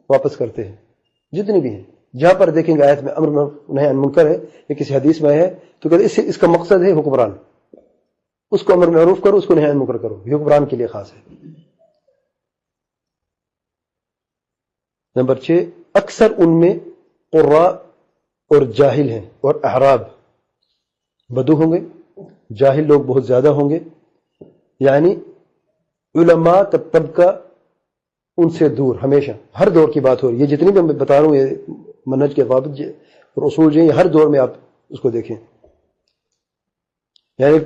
واپس کرتے ہیں. جتنی بھی ہیں، جہاں پر دیکھیں گے آیت میں امر بالمعروف و نہی عن المنکر ہے یا کسی حدیث میں ہے، تو کہتے ہیں اس کا مقصد ہے حکمران، اس کو امر معروف کرو، اس کو نہی عن المنکر کرو، یہ حکمران کے لیے خاص ہے. نمبر 6، اکثر ان میں قراء اور جاہل ہیں اور اعراب، بدو ہوں گے، جاہل لوگ بہت زیادہ ہوں گے، یعنی علماء کا طبقہ ان سے دور ہمیشہ. ہر دور کی بات ہو رہی ہے، یہ جتنی بھی میں بتا رہا ہوں یہ منہج کے ضوابط اور اصول جو ہیں، ہر دور میں آپ اس کو دیکھیں. یعنی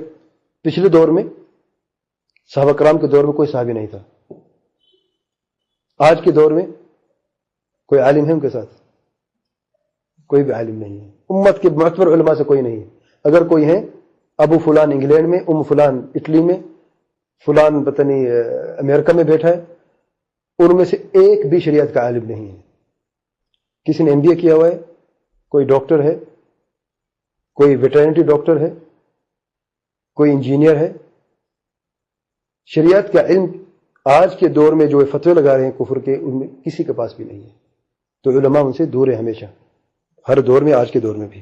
پچھلے دور میں صحابہ کرام کے دور میں کوئی صحابی نہیں تھا، آج کے دور میں کوئی عالم ہے ان کے ساتھ؟ کوئی بھی عالم نہیں ہے. امت کے معتبر علماء سے کوئی نہیں ہے. اگر کوئی ہے، ابو فلان انگلینڈ میں، ام فلان اٹلی میں، فلان پتہ نہیں امریکہ میں بیٹھا ہے، ان میں سے ایک بھی شریعت کا عالم نہیں ہے. کسی نے MBA کیا ہوا ہے، کوئی ڈاکٹر ہے، کوئی ویٹرنری ڈاکٹر ہے، کوئی انجینئر ہے. شریعت کا علم آج کے دور میں جو فتوے لگا رہے ہیں کفر کے، ان میں کسی کے پاس بھی نہیں ہے. تو علماء ان سے دور ہے ہمیشہ، ہر دور میں، آج کے دور میں بھی.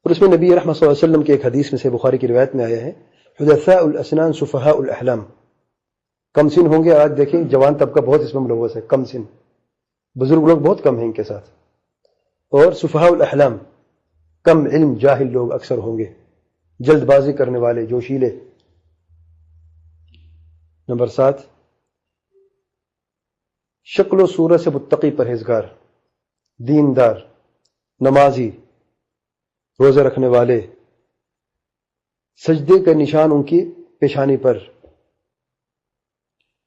اور اس میں نبی رحمت صلی اللہ علیہ وسلم کے ایک حدیث میں سے بخاری کی روایت میں آیا ہے، حدثاء الاسنان سفہاء الاحلام. کم سن ہوں گے، آج دیکھیں جوان طبقہ بہت اس میں ملوث ہے، کم سن، بزرگ لوگ بہت کم ہیں ان کے ساتھ. اور سفہاء الاحلام، کم علم جاہل لوگ اکثر ہوں گے، جلد بازی کرنے والے، جوشیلے. نمبر 7، شکل و صورت سے متقی پرہیزگار، دیندار، نمازی، روزہ رکھنے والے، سجدے کا نشان ان کی پیشانی پر.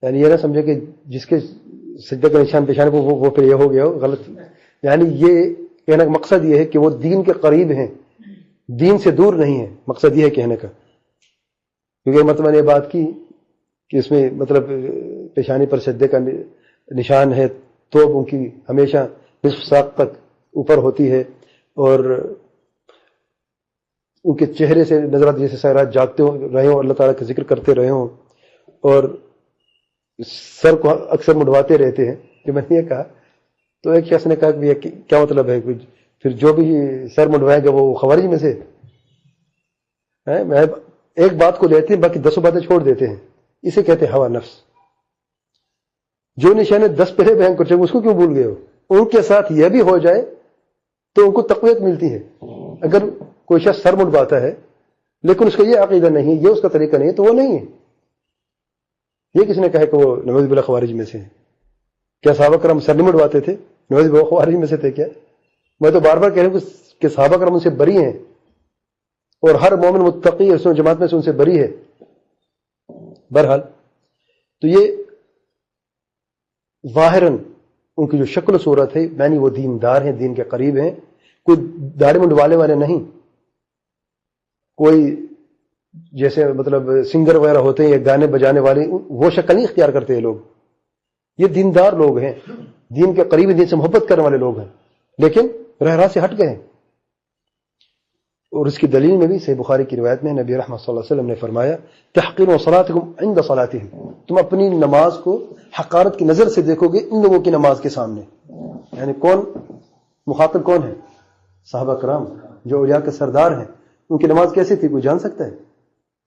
یعنی یہ نہ سمجھے کہ جس کے سجدے کا نشان پیشانی پر وہ پھر یہ ہو گیا ہو، غلط. یعنی یہ کہنے کا مقصد یہ ہے کہ وہ دین کے قریب ہیں، دین سے دور نہیں ہیں. مقصد یہ ہے کہنے کا. کیونکہ مطلب نے یہ بات کی کہ اس میں مطلب پیشانی پر سجدے کا نشان ہے تو ان کی ہمیشہ نصف ساق تک اوپر ہوتی ہے، اور ان کے چہرے سے نظر آتی جیسے سارا جاگتے رہے ہوں، اللہ تعالیٰ کا ذکر کرتے رہے ہوں، اور سر کو اکثر مڑواتے رہتے ہیں. کہ میں نے یہ کہا تو ایک شخص نے کہا کہ یہ کیا مطلب ہے، پھر جو بھی سر مڑوائے گا وہ خوارج میں سے ہے. میں ایک بات کو لیتے ہیں، باقی 10 باتیں چھوڑ دیتے ہیں. اسے کہتے ہیں ہوا نفس. جو نشانے 10 پہلے بیان کر چکے اس کو کیوں بھول گئے ہو؟ ان کے ساتھ یہ بھی ہو جائے تو ان کو تقویت ملتی ہے. اگر کوئی شخص سر مڑواتا ہے لیکن اس کا یہ عقیدہ نہیں ہے، یہ اس کا طریقہ نہیں ہے، تو وہ نہیں ہے. یہ کس نے کہا کہ وہ نعوذ باللہ خوارج میں سے ہے؟ کیا صحابہ کرام سر نہیں مڑواتے تھے؟ نعوذ باللہ خوارج میں سے تھے کیا؟ میں تو بار بار کہہ رہا ہوں کہ صحابہ کرام ان سے بری ہیں، اور ہر مومن متقی اس جماعت میں سے ان سے بری ہے. بہرحال تو یہ ظاہراً ان کی جو شکل و صورت ہے، یعنی وہ دیندار ہیں، دین کے قریب ہیں، کوئی داڑھی منڈوانے والے نہیں، کوئی جیسے مطلب سنگر وغیرہ ہوتے ہیں یا گانے بجانے والے، وہ شکل نہیں اختیار کرتے یہ لوگ. یہ دیندار لوگ ہیں، دین کے قریب، دین سے محبت کرنے والے لوگ ہیں، لیکن راہ سے ہٹ گئے ہیں. اور اس کی دلیل میں بھی صحیح بخاری کی روایت میں نبی رحمت صلی اللہ علیہ وسلم نے فرمایا، تحقیروا صلاتکم عند صلاتہم، تم اپنی نماز کو حقارت کی نظر سے دیکھو گے ان لوگوں کی نماز کے سامنے. یعنی کون مخاطب کون ہے؟ صحابہ کرام جو اولیاء کے سردار ہیں. ان کی نماز کیسی تھی کوئی جان سکتا ہے؟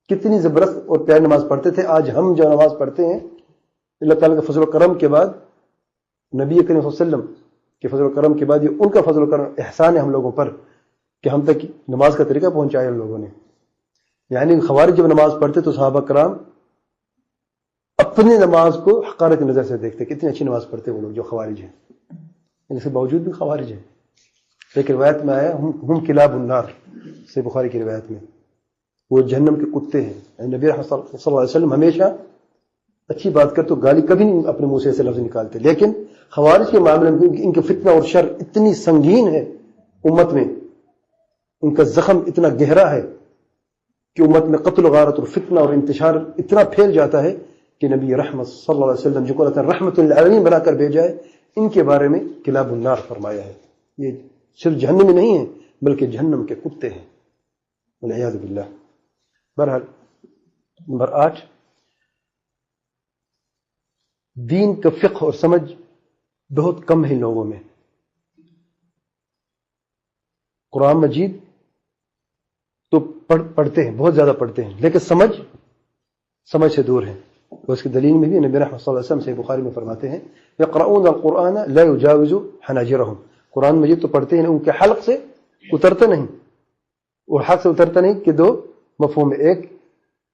کتنی زبردست اور پیاری نماز پڑھتے تھے. آج ہم جو نماز پڑھتے ہیں، اللہ تعالیٰ کے فضل و کرم کے بعد، نبی کریم صلی اللہ علیہ وسلم کے فضل و کرم کے بعد، یہ ان کا فضل و کرم احسان ہے ہم لوگوں پر کہ ہم تک نماز کا طریقہ پہنچایا ان لوگوں نے. یعنی خوارج جب نماز پڑھتے تو صحابہ کرام اپنی نماز کو حقارت کی نظر سے دیکھتے. کتنی اچھی نماز پڑھتے وہ لوگ جو خوارج ہیں، اس کے باوجود بھی خوارج ہیں. ایک روایت میں آیا ہم کلاب النار، سے بخاری کی روایت میں، وہ جہنم کے کتے ہیں. یعنی نبی رحمت صلی اللہ علیہ وسلم ہمیشہ اچھی بات کر تو گالی کبھی نہیں اپنے منہ سے ایسے لفظ نکالتے، لیکن خوارج کے معاملے میں ان کے فتنہ اور شر اتنی سنگین ہے امت میں، ان کا زخم اتنا گہرا ہے کہ امت میں قتل و غارت اور فتنہ اور انتشار اتنا پھیل جاتا ہے کہ نبی رحمت صلی اللہ علیہ وسلم جو کو اللہ رحمت للعالمین بنا کر بھیجا ہے، ان کے بارے میں کلاب النار فرمایا ہے. یہ صرف جہنم میں نہیں ہیں بلکہ جہنم کے کتے ہیں، والعیاذ باللہ. بہرحال نمبر 8، دین کا فقہ اور سمجھ بہت کم ہے لوگوں میں. قرآن مجید تو پڑھتے ہیں، بہت زیادہ پڑھتے ہیں، لیکن سمجھ سے دور ہیں. اور اس کی دلیل میں بھی نبی رحمت صلی اللہ علیہ وسلم سے بخاری میں فرماتے ہیں، یقرؤون القرآن لا یجاوز حناجرہم، قرآن مجید تو پڑھتے ہیں، ان کے حلق سے اترتا نہیں. اور حلق سے اترتا نہیں کہ 2 مفہوم ہے. ایک،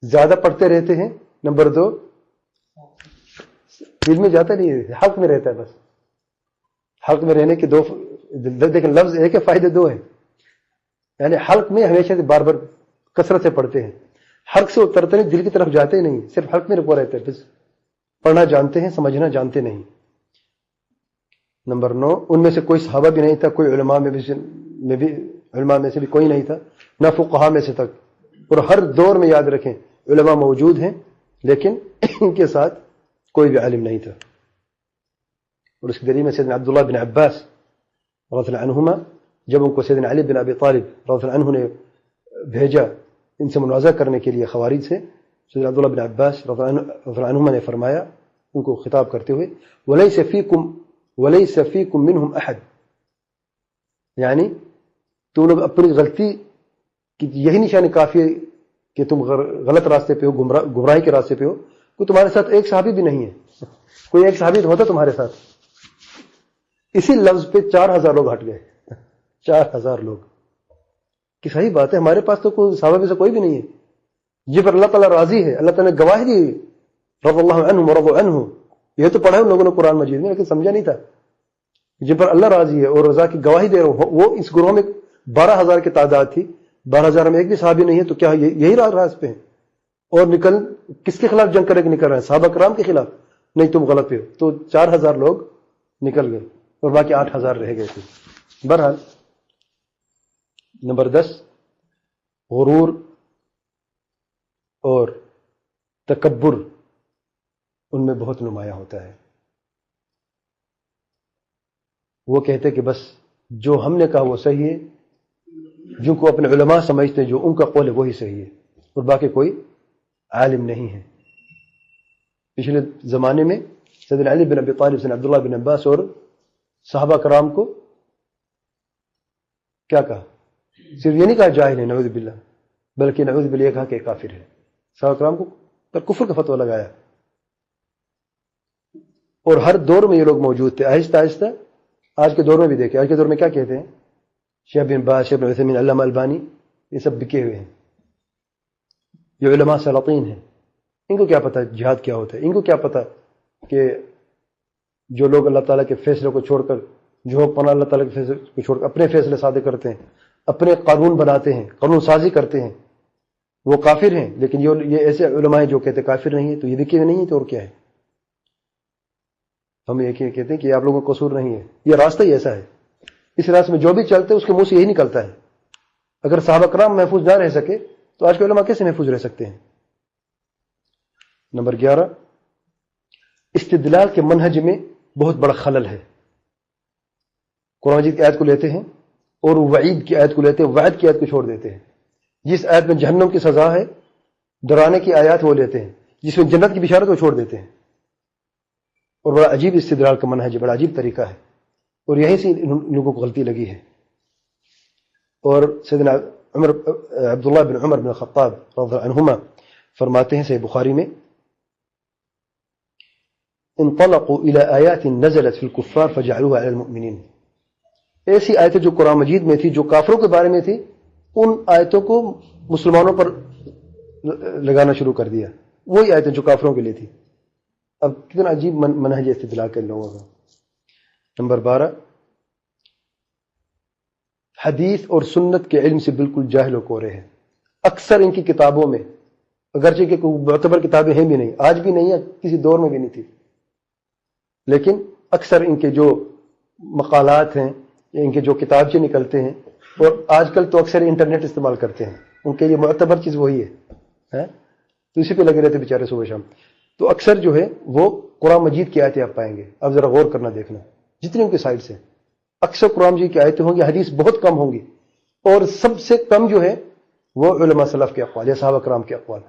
زیادہ پڑھتے رہتے ہیں. نمبر 2، دل میں جاتا نہیں ہے، حلق میں رہتا ہے. بس حلق میں رہنے کے 2، لیکن لفظ ایک ہے، فائدے 2 ہیں. یعنی حلق میں ہمیشہ سے بار بار کثرت سے پڑھتے ہیں، حلق سے اترتے نہیں، دل کی طرف جاتے نہیں، صرف حلق میں رکو رہتے ہیں. بس پڑھنا جانتے ہیں، سمجھنا جانتے نہیں. نمبر 9، ان میں سے کوئی صحابہ بھی نہیں تھا، کوئی علماء میں سے بھی کوئی نہیں تھا، نہ فقہاء میں سے تک. اور ہر دور میں یاد رکھیں علماء موجود ہیں لیکن ان کے ساتھ کوئی بھی عالم نہیں تھا. اور اس کی دلیل میں سیدنا عبداللہ بن عباس رضی اللہ عنہما جب ان کو سیدنا علی بن ابی طالب رضی اللہ عنہ نے بھیجا ان سے مناظرہ کرنے کے لیے خوارج سے، سیدنا عبداللہ بن عباس رضی اللہ عنہما نے فرمایا ان کو خطاب کرتے ہوئے وَلَيْسَ فِيكُم مِّنْهُمْ أَحَدٌ، یعنی تم لوگ اپنی غلطی کی یہی نشانی کافی ہے کہ تم غلط راستے پہ ہو، گمراہی کے راستے پہ ہو، کوئی تمہارے ساتھ ایک صحابی بھی نہیں ہے، کوئی ایک صحابی ہوتا تمہارے ساتھ. اسی لفظ پہ 4000 لوگ ہٹ گئے. 4000 لوگ کہ صحیح بات ہے، ہمارے پاس تو کوئی صحابہ میں سے کوئی بھی نہیں ہے، جن پر اللہ تعالیٰ راضی ہے، اللہ تعالیٰ نے گواہی دی رضی اللہ عنہم ورضوا عنہ. یہ تو پڑھا ہے ان لوگوں نے قرآن مجید میں لیکن سمجھا نہیں تھا. جن پر اللہ راضی ہے اور رضا کی گواہی دے رہے ہو، وہ اس گروہ میں 12000 کی تعداد تھی، 12000 میں ایک بھی صحابی نہیں ہے، تو کیا یہی راز پہ ہیں؟ اور کس کے خلاف جنگ کرنے کے نکل رہے ہیں؟ صحابہ کرام کے خلاف. نہیں تم غلط پہ ہو. تو 4000 لوگ نکل گئے اور باقی 8000 رہ گئے تھے. بہرحال نمبر 10 غرور اور تکبر ان میں بہت نمایاں ہوتا ہے. وہ کہتے کہ بس جو ہم نے کہا وہ صحیح ہے، جن کو اپنے علماء سمجھتے ہیں جو ان کا قول ہے وہی صحیح ہے، اور باقی کوئی عالم نہیں ہے. پچھلے زمانے میں سیدنا علی بن ابی طالب، سیدنا عبداللہ بن عباس اور صحابہ کرام کو کیا کہا؟ صرف یہ نہیں کہا جاہل ہے نعوذ باللہ، بلکہ نعوذ باللہ یہ کہا کہ کافر ہے. صحابہ کرام کو پر کفر کا فتویٰ لگایا. اور ہر دور میں یہ لوگ موجود تھے. آہستہ آہستہ آج کے دور میں بھی دیکھیں، آج کے دور میں کیا کہتے ہیں؟ شیخ بن باز، شیخ بن عثیمین، علامہ البانی، یہ سب بکے ہوئے ہیں. یہ علماء سلاطین ہیں، ان کو کیا پتہ جہاد کیا ہوتا ہے؟ ان کو کیا پتہ کہ جو لوگ اللہ تعالیٰ کے فیصلے کو چھوڑ کر، جو پناہ اللہ تعالیٰ کے فیصلے کو چھوڑ کر اپنے فیصلے صادر کرتے ہیں، اپنے قانون بناتے ہیں، قانون سازی کرتے ہیں، وہ کافر ہیں. لیکن یہ ایسے علماء ہیں جو کہتے کافر نہیں ہے، تو یہ بکے ہوئے نہیں ہے تو اور کیا ہے؟ ہم یہ کہتے ہیں کہ آپ لوگوں کا قصور نہیں ہے، یہ راستہ ہی ایسا ہے. اس راستے میں جو بھی چلتے ہیں اس کے منہ سے یہی نکلتا ہے. اگر صحابہ کرام محفوظ نہ رہ سکے تو آج کے علماء کیسے محفوظ رہ سکتے ہیں؟ نمبر 11 استدلال کے منہج میں بہت بڑا خلل ہے. قرآن مجید کی آیت کو لیتے ہیں اور وعید کی آیت کو لیتے ہیں، وعد کی آیت کو چھوڑ دیتے ہیں. جس آیت میں جہنم کی سزا ہے، ڈرانے کی آیات وہ لیتے ہیں، جس میں جنت کی بشارت وہ چھوڑ دیتے ہیں. اور بڑا عجیب استدلال کا منہج ہے، بڑا عجیب طریقہ ہے، اور یہیں سے ان لوگوں کو غلطی لگی ہے. اور سیدنا عبداللہ بن عمر بن الخطاب رضی اللہ عنہما فرماتے ہیں صحیح بخاری میں انطلقوا الى آیات نزلت فی الکفار فجعلوها علی المؤمنین. ایسی آیتیں جو قرآن مجید میں تھی، جو کافروں کے بارے میں تھی، ان آیتوں کو مسلمانوں پر لگانا شروع کر دیا. وہی آیتیں جو کافروں کے لیے تھی. اب کتنا عجیب منہج استدلال کر لوگوں کا. نمبر 12 حدیث اور سنت کے علم سے بالکل جاہل و کورے ہیں. اکثر ان کی کتابوں میں، اگرچہ کہ کوئی معتبر کتابیں ہیں بھی نہیں، آج بھی نہیں ہے، کسی دور میں بھی نہیں تھی، لیکن اکثر ان کے جو مقالات ہیں، ان کے جو کتابچے نکلتے ہیں، اور آج کل تو اکثر انٹرنیٹ استعمال کرتے ہیں، ان کے لیے معتبر چیز وہی ہے، تو اسی پہ لگے رہتے بیچارے صبح شام. تو اکثر جو ہے وہ قرآن مجید کی آیتیں آپ پائیں گے. اب ذرا غور کرنا دیکھنا، جتنی ان کی سائڈ سے اکثر قرآن مجید کی آیتیں ہوں گی، حدیث بہت کم ہوں گی، اور سب سے کم جو ہے وہ علماء سلف کے اقوال یا صحابہ کرام کے اقوال،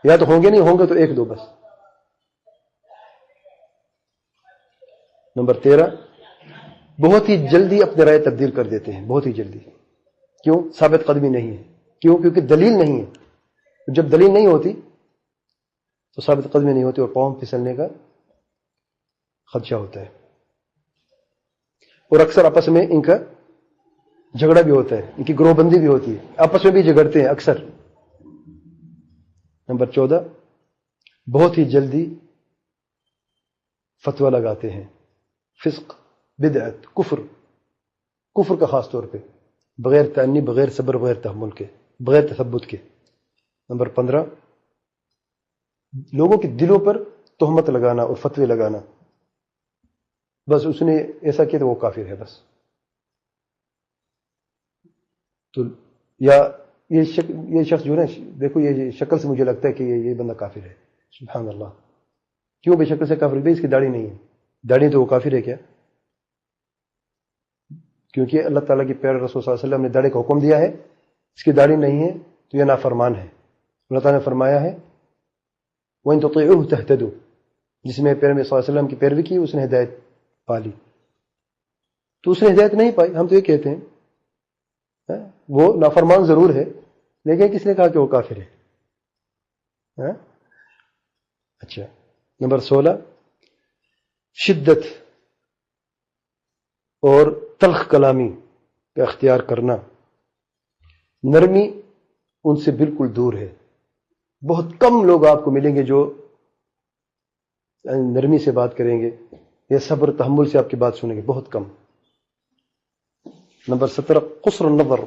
یا تو ہوں گے، نہیں ہوں گے تو ایک دو بس. نمبر 13 بہت ہی جلدی اپنے رائے تبدیل کر دیتے ہیں، بہت ہی جلدی. کیوں؟ ثابت قدمی نہیں ہے. کیوں؟ کیونکہ دلیل نہیں ہے. جب دلیل نہیں ہوتی تو ثابت قدمی نہیں ہوتی اور پاؤں پھسلنے کا خدشہ ہوتا ہے. اور اکثر آپس میں ان کا جھگڑا بھی ہوتا ہے، ان کی گروہ بندی بھی ہوتی ہے، آپس میں بھی جھگڑتے ہیں اکثر. نمبر 14 بہت ہی جلدی فتویٰ لگاتے ہیں، فسق، بدعت، کفر کا خاص طور پہ، بغیر تأنی، بغیر صبر، بغیر تحمل کے، بغیر تثبت کے. نمبر 15 لوگوں کے دلوں پر تہمت لگانا اور فتوے لگانا، بس اس نے ایسا کیا تو وہ کافر ہے بس. تو یا یہ شخص جو ہے نا، دیکھو یہ شکل سے مجھے لگتا ہے کہ یہ بندہ کافر ہے. سبحان اللہ. کیوں بے شکل سے کافر؟ بھائی اس کی داڑھی نہیں ہے. داڑھی تو وہ کافر ہے کیا؟ کیونکہ اللہ تعالیٰ کے پیارے رسول صلی اللہ علیہ وسلم نے داڑھی کا حکم دیا ہے. اس کی داڑھی نہیں ہے تو یہ نافرمان ہے. اللہ تعالیٰ نے فرمایا ہے وَإِن تُطِيعُوهُ تَهْتَدُوا، جس نے پیارے نبی صلی اللہ علیہ وسلم کی پیروی کی اس نے ہدایت پا لی. تو اس نے ہدایت نہیں پائی. ہم تو یہ کہتے ہیں وہ نافرمان ضرور ہے لیکن کس نے کہا کہ وہ کافر ہے؟ اچھا. نمبر 16، شدت اور تلخ کلامی کا اختیار کرنا. نرمی ان سے بالکل دور ہے. بہت کم لوگ آپ کو ملیں گے جو نرمی سے بات کریں گے یا صبر تحمل سے آپ کی بات سنیں گے، بہت کم. نمبر 17، قصر النظر،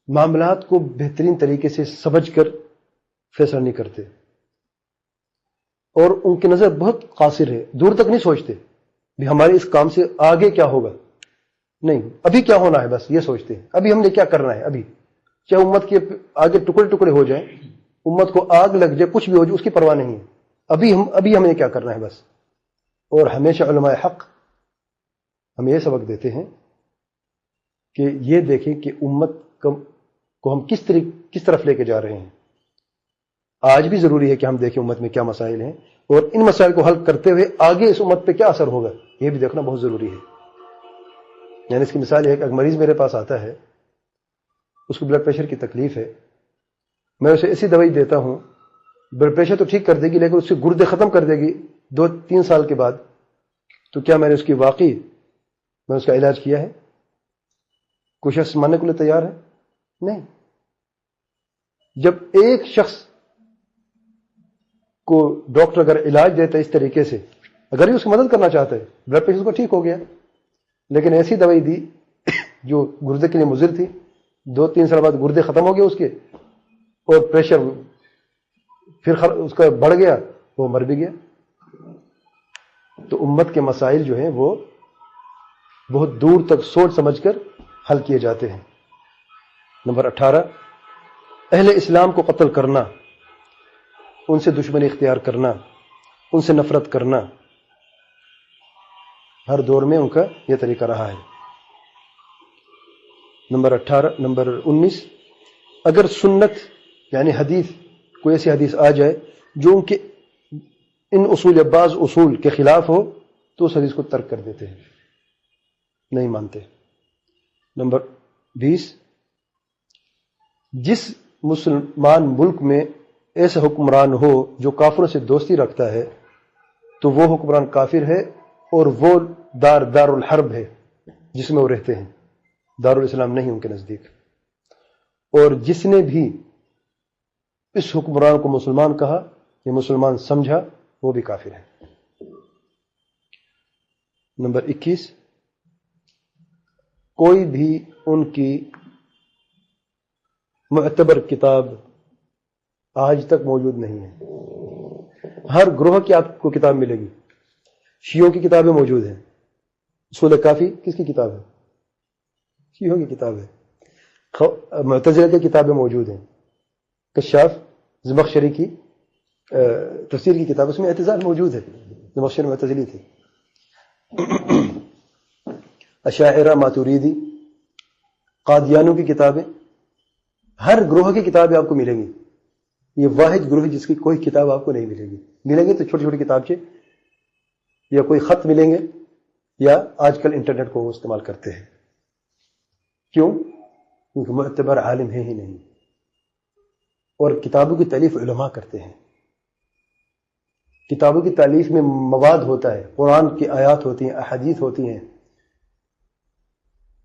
معاملات کو بہترین طریقے سے سمجھ کر فیصلہ نہیں کرتے، اور ان کی نظر بہت قاصر ہے، دور تک نہیں سوچتے بھی ہمارے اس کام سے آگے کیا ہوگا. نہیں، ابھی کیا ہونا ہے بس یہ سوچتے ہیں، ابھی ہم نے کیا کرنا ہے. ابھی چاہے امت کے آگے ٹکڑے ٹکڑے ہو جائیں، امت کو آگ لگ جائے، کچھ بھی ہو جائے، اس کی پرواہ نہیں ہے. ابھی ہم نے کیا کرنا ہے بس. اور ہمیشہ علماء حق ہمیں یہ سبق دیتے ہیں کہ یہ دیکھیں کہ امت کو ہم کس طرف لے کے جا رہے ہیں. آج بھی ضروری ہے کہ ہم دیکھیں امت میں کیا مسائل ہیں اور ان مسائل کو حل کرتے ہوئے آگے اس امت پہ کیا اثر ہوگا یہ بھی دیکھنا بہت ضروری ہے. یعنی اس کی مثال یہ ہے کہ اگر مریض میرے پاس آتا ہے، اس کو بلڈ پریشر کی تکلیف ہے، میں اسے ایسی دوائی دیتا ہوں بلڈ پریشر تو ٹھیک کر دے گی لیکن اس کے گردے ختم کر دے گی 2-3 سال کے بعد، تو کیا میں نے اس کی واقعی میں اس کا علاج کیا ہے؟ کوئی شخص ماننے کے لیے تیار ہے؟ نہیں. جب ایک شخص کو ڈاکٹر اگر علاج دیتا ہے اس طریقے سے، اگر یہ اس کی مدد کرنا چاہتا ہے، بلڈ پریشر کو ٹھیک ہو گیا، لیکن ایسی دوائی دی جو گردے کے لیے مضر تھی، 2-3 سال بعد گردے ختم ہو گئے اس کے اور پریشر پھر اس کا بڑھ گیا، وہ مر بھی گیا. تو امت کے مسائل جو ہیں وہ بہت دور تک سوچ سمجھ کر حل کیے جاتے ہیں. نمبر 18، اہل اسلام کو قتل کرنا، ان سے دشمنی اختیار کرنا، ان سے نفرت کرنا، ہر دور میں ان کا یہ طریقہ رہا ہے. نمبر 19، اگر سنت یعنی حدیث، کوئی ایسی حدیث آ جائے جو ان کے ان اصول یا بعض اصول کے خلاف ہو تو اس حدیث کو ترک کر دیتے ہیں، نہیں مانتے. نمبر 20، جس مسلمان ملک میں ایسا حکمران ہو جو کافروں سے دوستی رکھتا ہے تو وہ حکمران کافر ہے اور وہ دار الحرب ہے جس میں وہ رہتے ہیں، دار الاسلام نہیں ان کے نزدیک. اور جس نے بھی اس حکمران کو مسلمان کہا یا مسلمان سمجھا وہ بھی کافر ہے. نمبر 21، کوئی بھی ان کی معتبر کتاب آج تک موجود نہیں ہے. ہر گروہ کی آپ کو کتاب ملے گی. شیعوں کی کتابیں موجود ہیں. اصول کافی کس کی کتاب ہے؟ شیعوں کی کتاب ہے. معتزلہ کی کتابیں موجود ہیں. کشاف زمخشری کی تفسیر کی کتاب، اس میں اعتزال موجود ہے، زمخشری معتزلی تھی. اشاعرہ، ماتوریدی، قادیانوں کی کتابیں، ہر گروہ کی کتابیں آپ کو ملیں گی. یہ واحد گروہ جس کی کوئی کتاب آپ کو نہیں ملے گی. ملیں گے تو چھوٹی چھوٹی کتابچے یا کوئی خط ملیں گے، یا آج کل انٹرنیٹ کو وہ استعمال کرتے ہیں. کیوں؟ کیونکہ معتبر عالم ہے ہی نہیں. اور کتابوں کی تالیف علماء کرتے ہیں. کتابوں کی تالیف میں مواد ہوتا ہے، قرآن کی آیات ہوتی ہیں، احادیث ہوتی ہیں،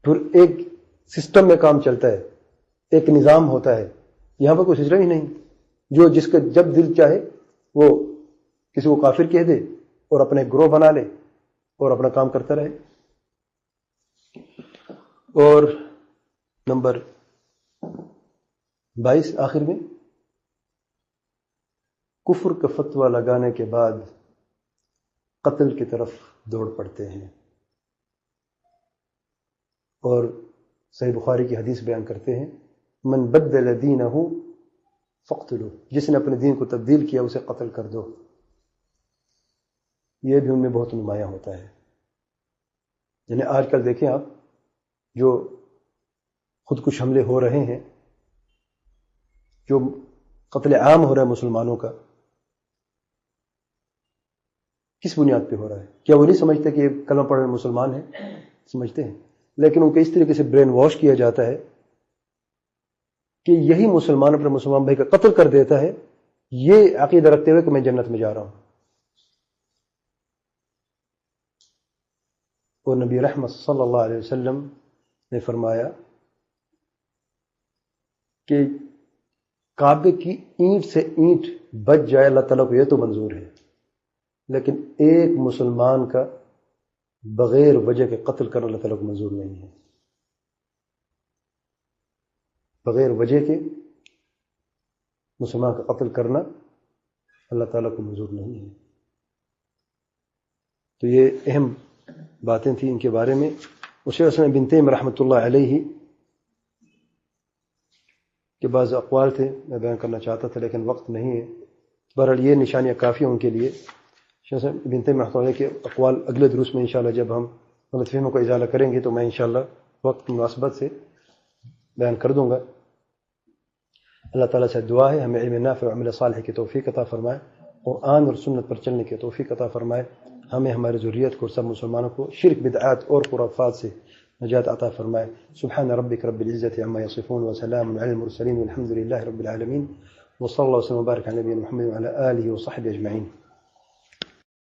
پھر ایک سسٹم میں کام چلتا ہے، ایک نظام ہوتا ہے. یہاں پر کوئی سسٹم ہی نہیں. جو جس کا جب دل چاہے وہ کسی کو کافر کہہ دے اور اپنے گروہ بنا لے اور اپنا کام کرتا رہے. اور نمبر 22 آخر میں، کفر کا فتویٰ لگانے کے بعد قتل کی طرف دوڑ پڑتے ہیں. اور صحیح بخاری کی حدیث بیان کرتے ہیں من بدل دینہ فقتلو، جس نے اپنے دین کو تبدیل کیا اسے قتل کر دو. یہ بھی ان میں بہت نمایاں ہوتا ہے. یعنی آج کل دیکھیں آپ جو خود کش حملے ہو رہے ہیں، جو قتل عام ہو رہا ہے مسلمانوں کا، کس بنیاد پہ ہو رہا ہے؟ کیا وہ نہیں سمجھتے کہ یہ کلمہ پڑھنے مسلمان ہیں؟ سمجھتے ہیں، لیکن ان کو اس طریقے سے برین واش کیا جاتا ہے کہ یہی مسلمان اپنے مسلمان بھائی کا قتل کر دیتا ہے، یہ عقیدہ رکھتے ہوئے کہ میں جنت میں جا رہا ہوں. اور نبی رحمت صلی اللہ علیہ وسلم نے فرمایا کہ کعبے کی اینٹ سے اینٹ بچ جائے اللہ تعالیٰ کو یہ تو منظور ہے، لیکن ایک مسلمان کا بغیر وجہ کے قتل کرنا اللہ تعالیٰ کو منظور نہیں ہے. بغیر وجہ کے مسلمان کا قتل کرنا اللہ تعالیٰ کو منظور نہیں ہے. تو یہ اہم باتیں تھیں ان کے بارے میں. شیخ الاسلام ابن تیمیہ رحمۃ اللہ علیہ کے بعض اقوال تھے، میں بیان کرنا چاہتا تھا لیکن وقت نہیں ہے. بہرحال یہ نشانیاں کافی ہیں ان کے لیے. شیخ الاسلام ابن تیمیہ رحمۃ اللہ علیہ کے اقوال اگلے دروس میں انشاءاللہ جب ہم غلط فہمیوں کو ازالہ کریں گے تو میں انشاءاللہ وقت کی مناسبت سے بیان کر دوں گا. اللہ تعالیٰ سے دعا ہے ہمیں علم نافع و عمل صالح کی توفیق عطا فرمائے، قرآن اور سنت پر چلنے کی توفیق عطا فرمائے. ہمیں ہماری ذریت کو سب مسلمانوں کو شرک بدعات اور خرافات سے نجات عطا فرمائے. سبحان ربک رب العزة عما یصفون وسلام علی المرسلین والحمد للہ رب العالمین. وصلی اللہ وسلم وبارک علی نبینا محمد وعلی آلہ وصحبہ اجمعین.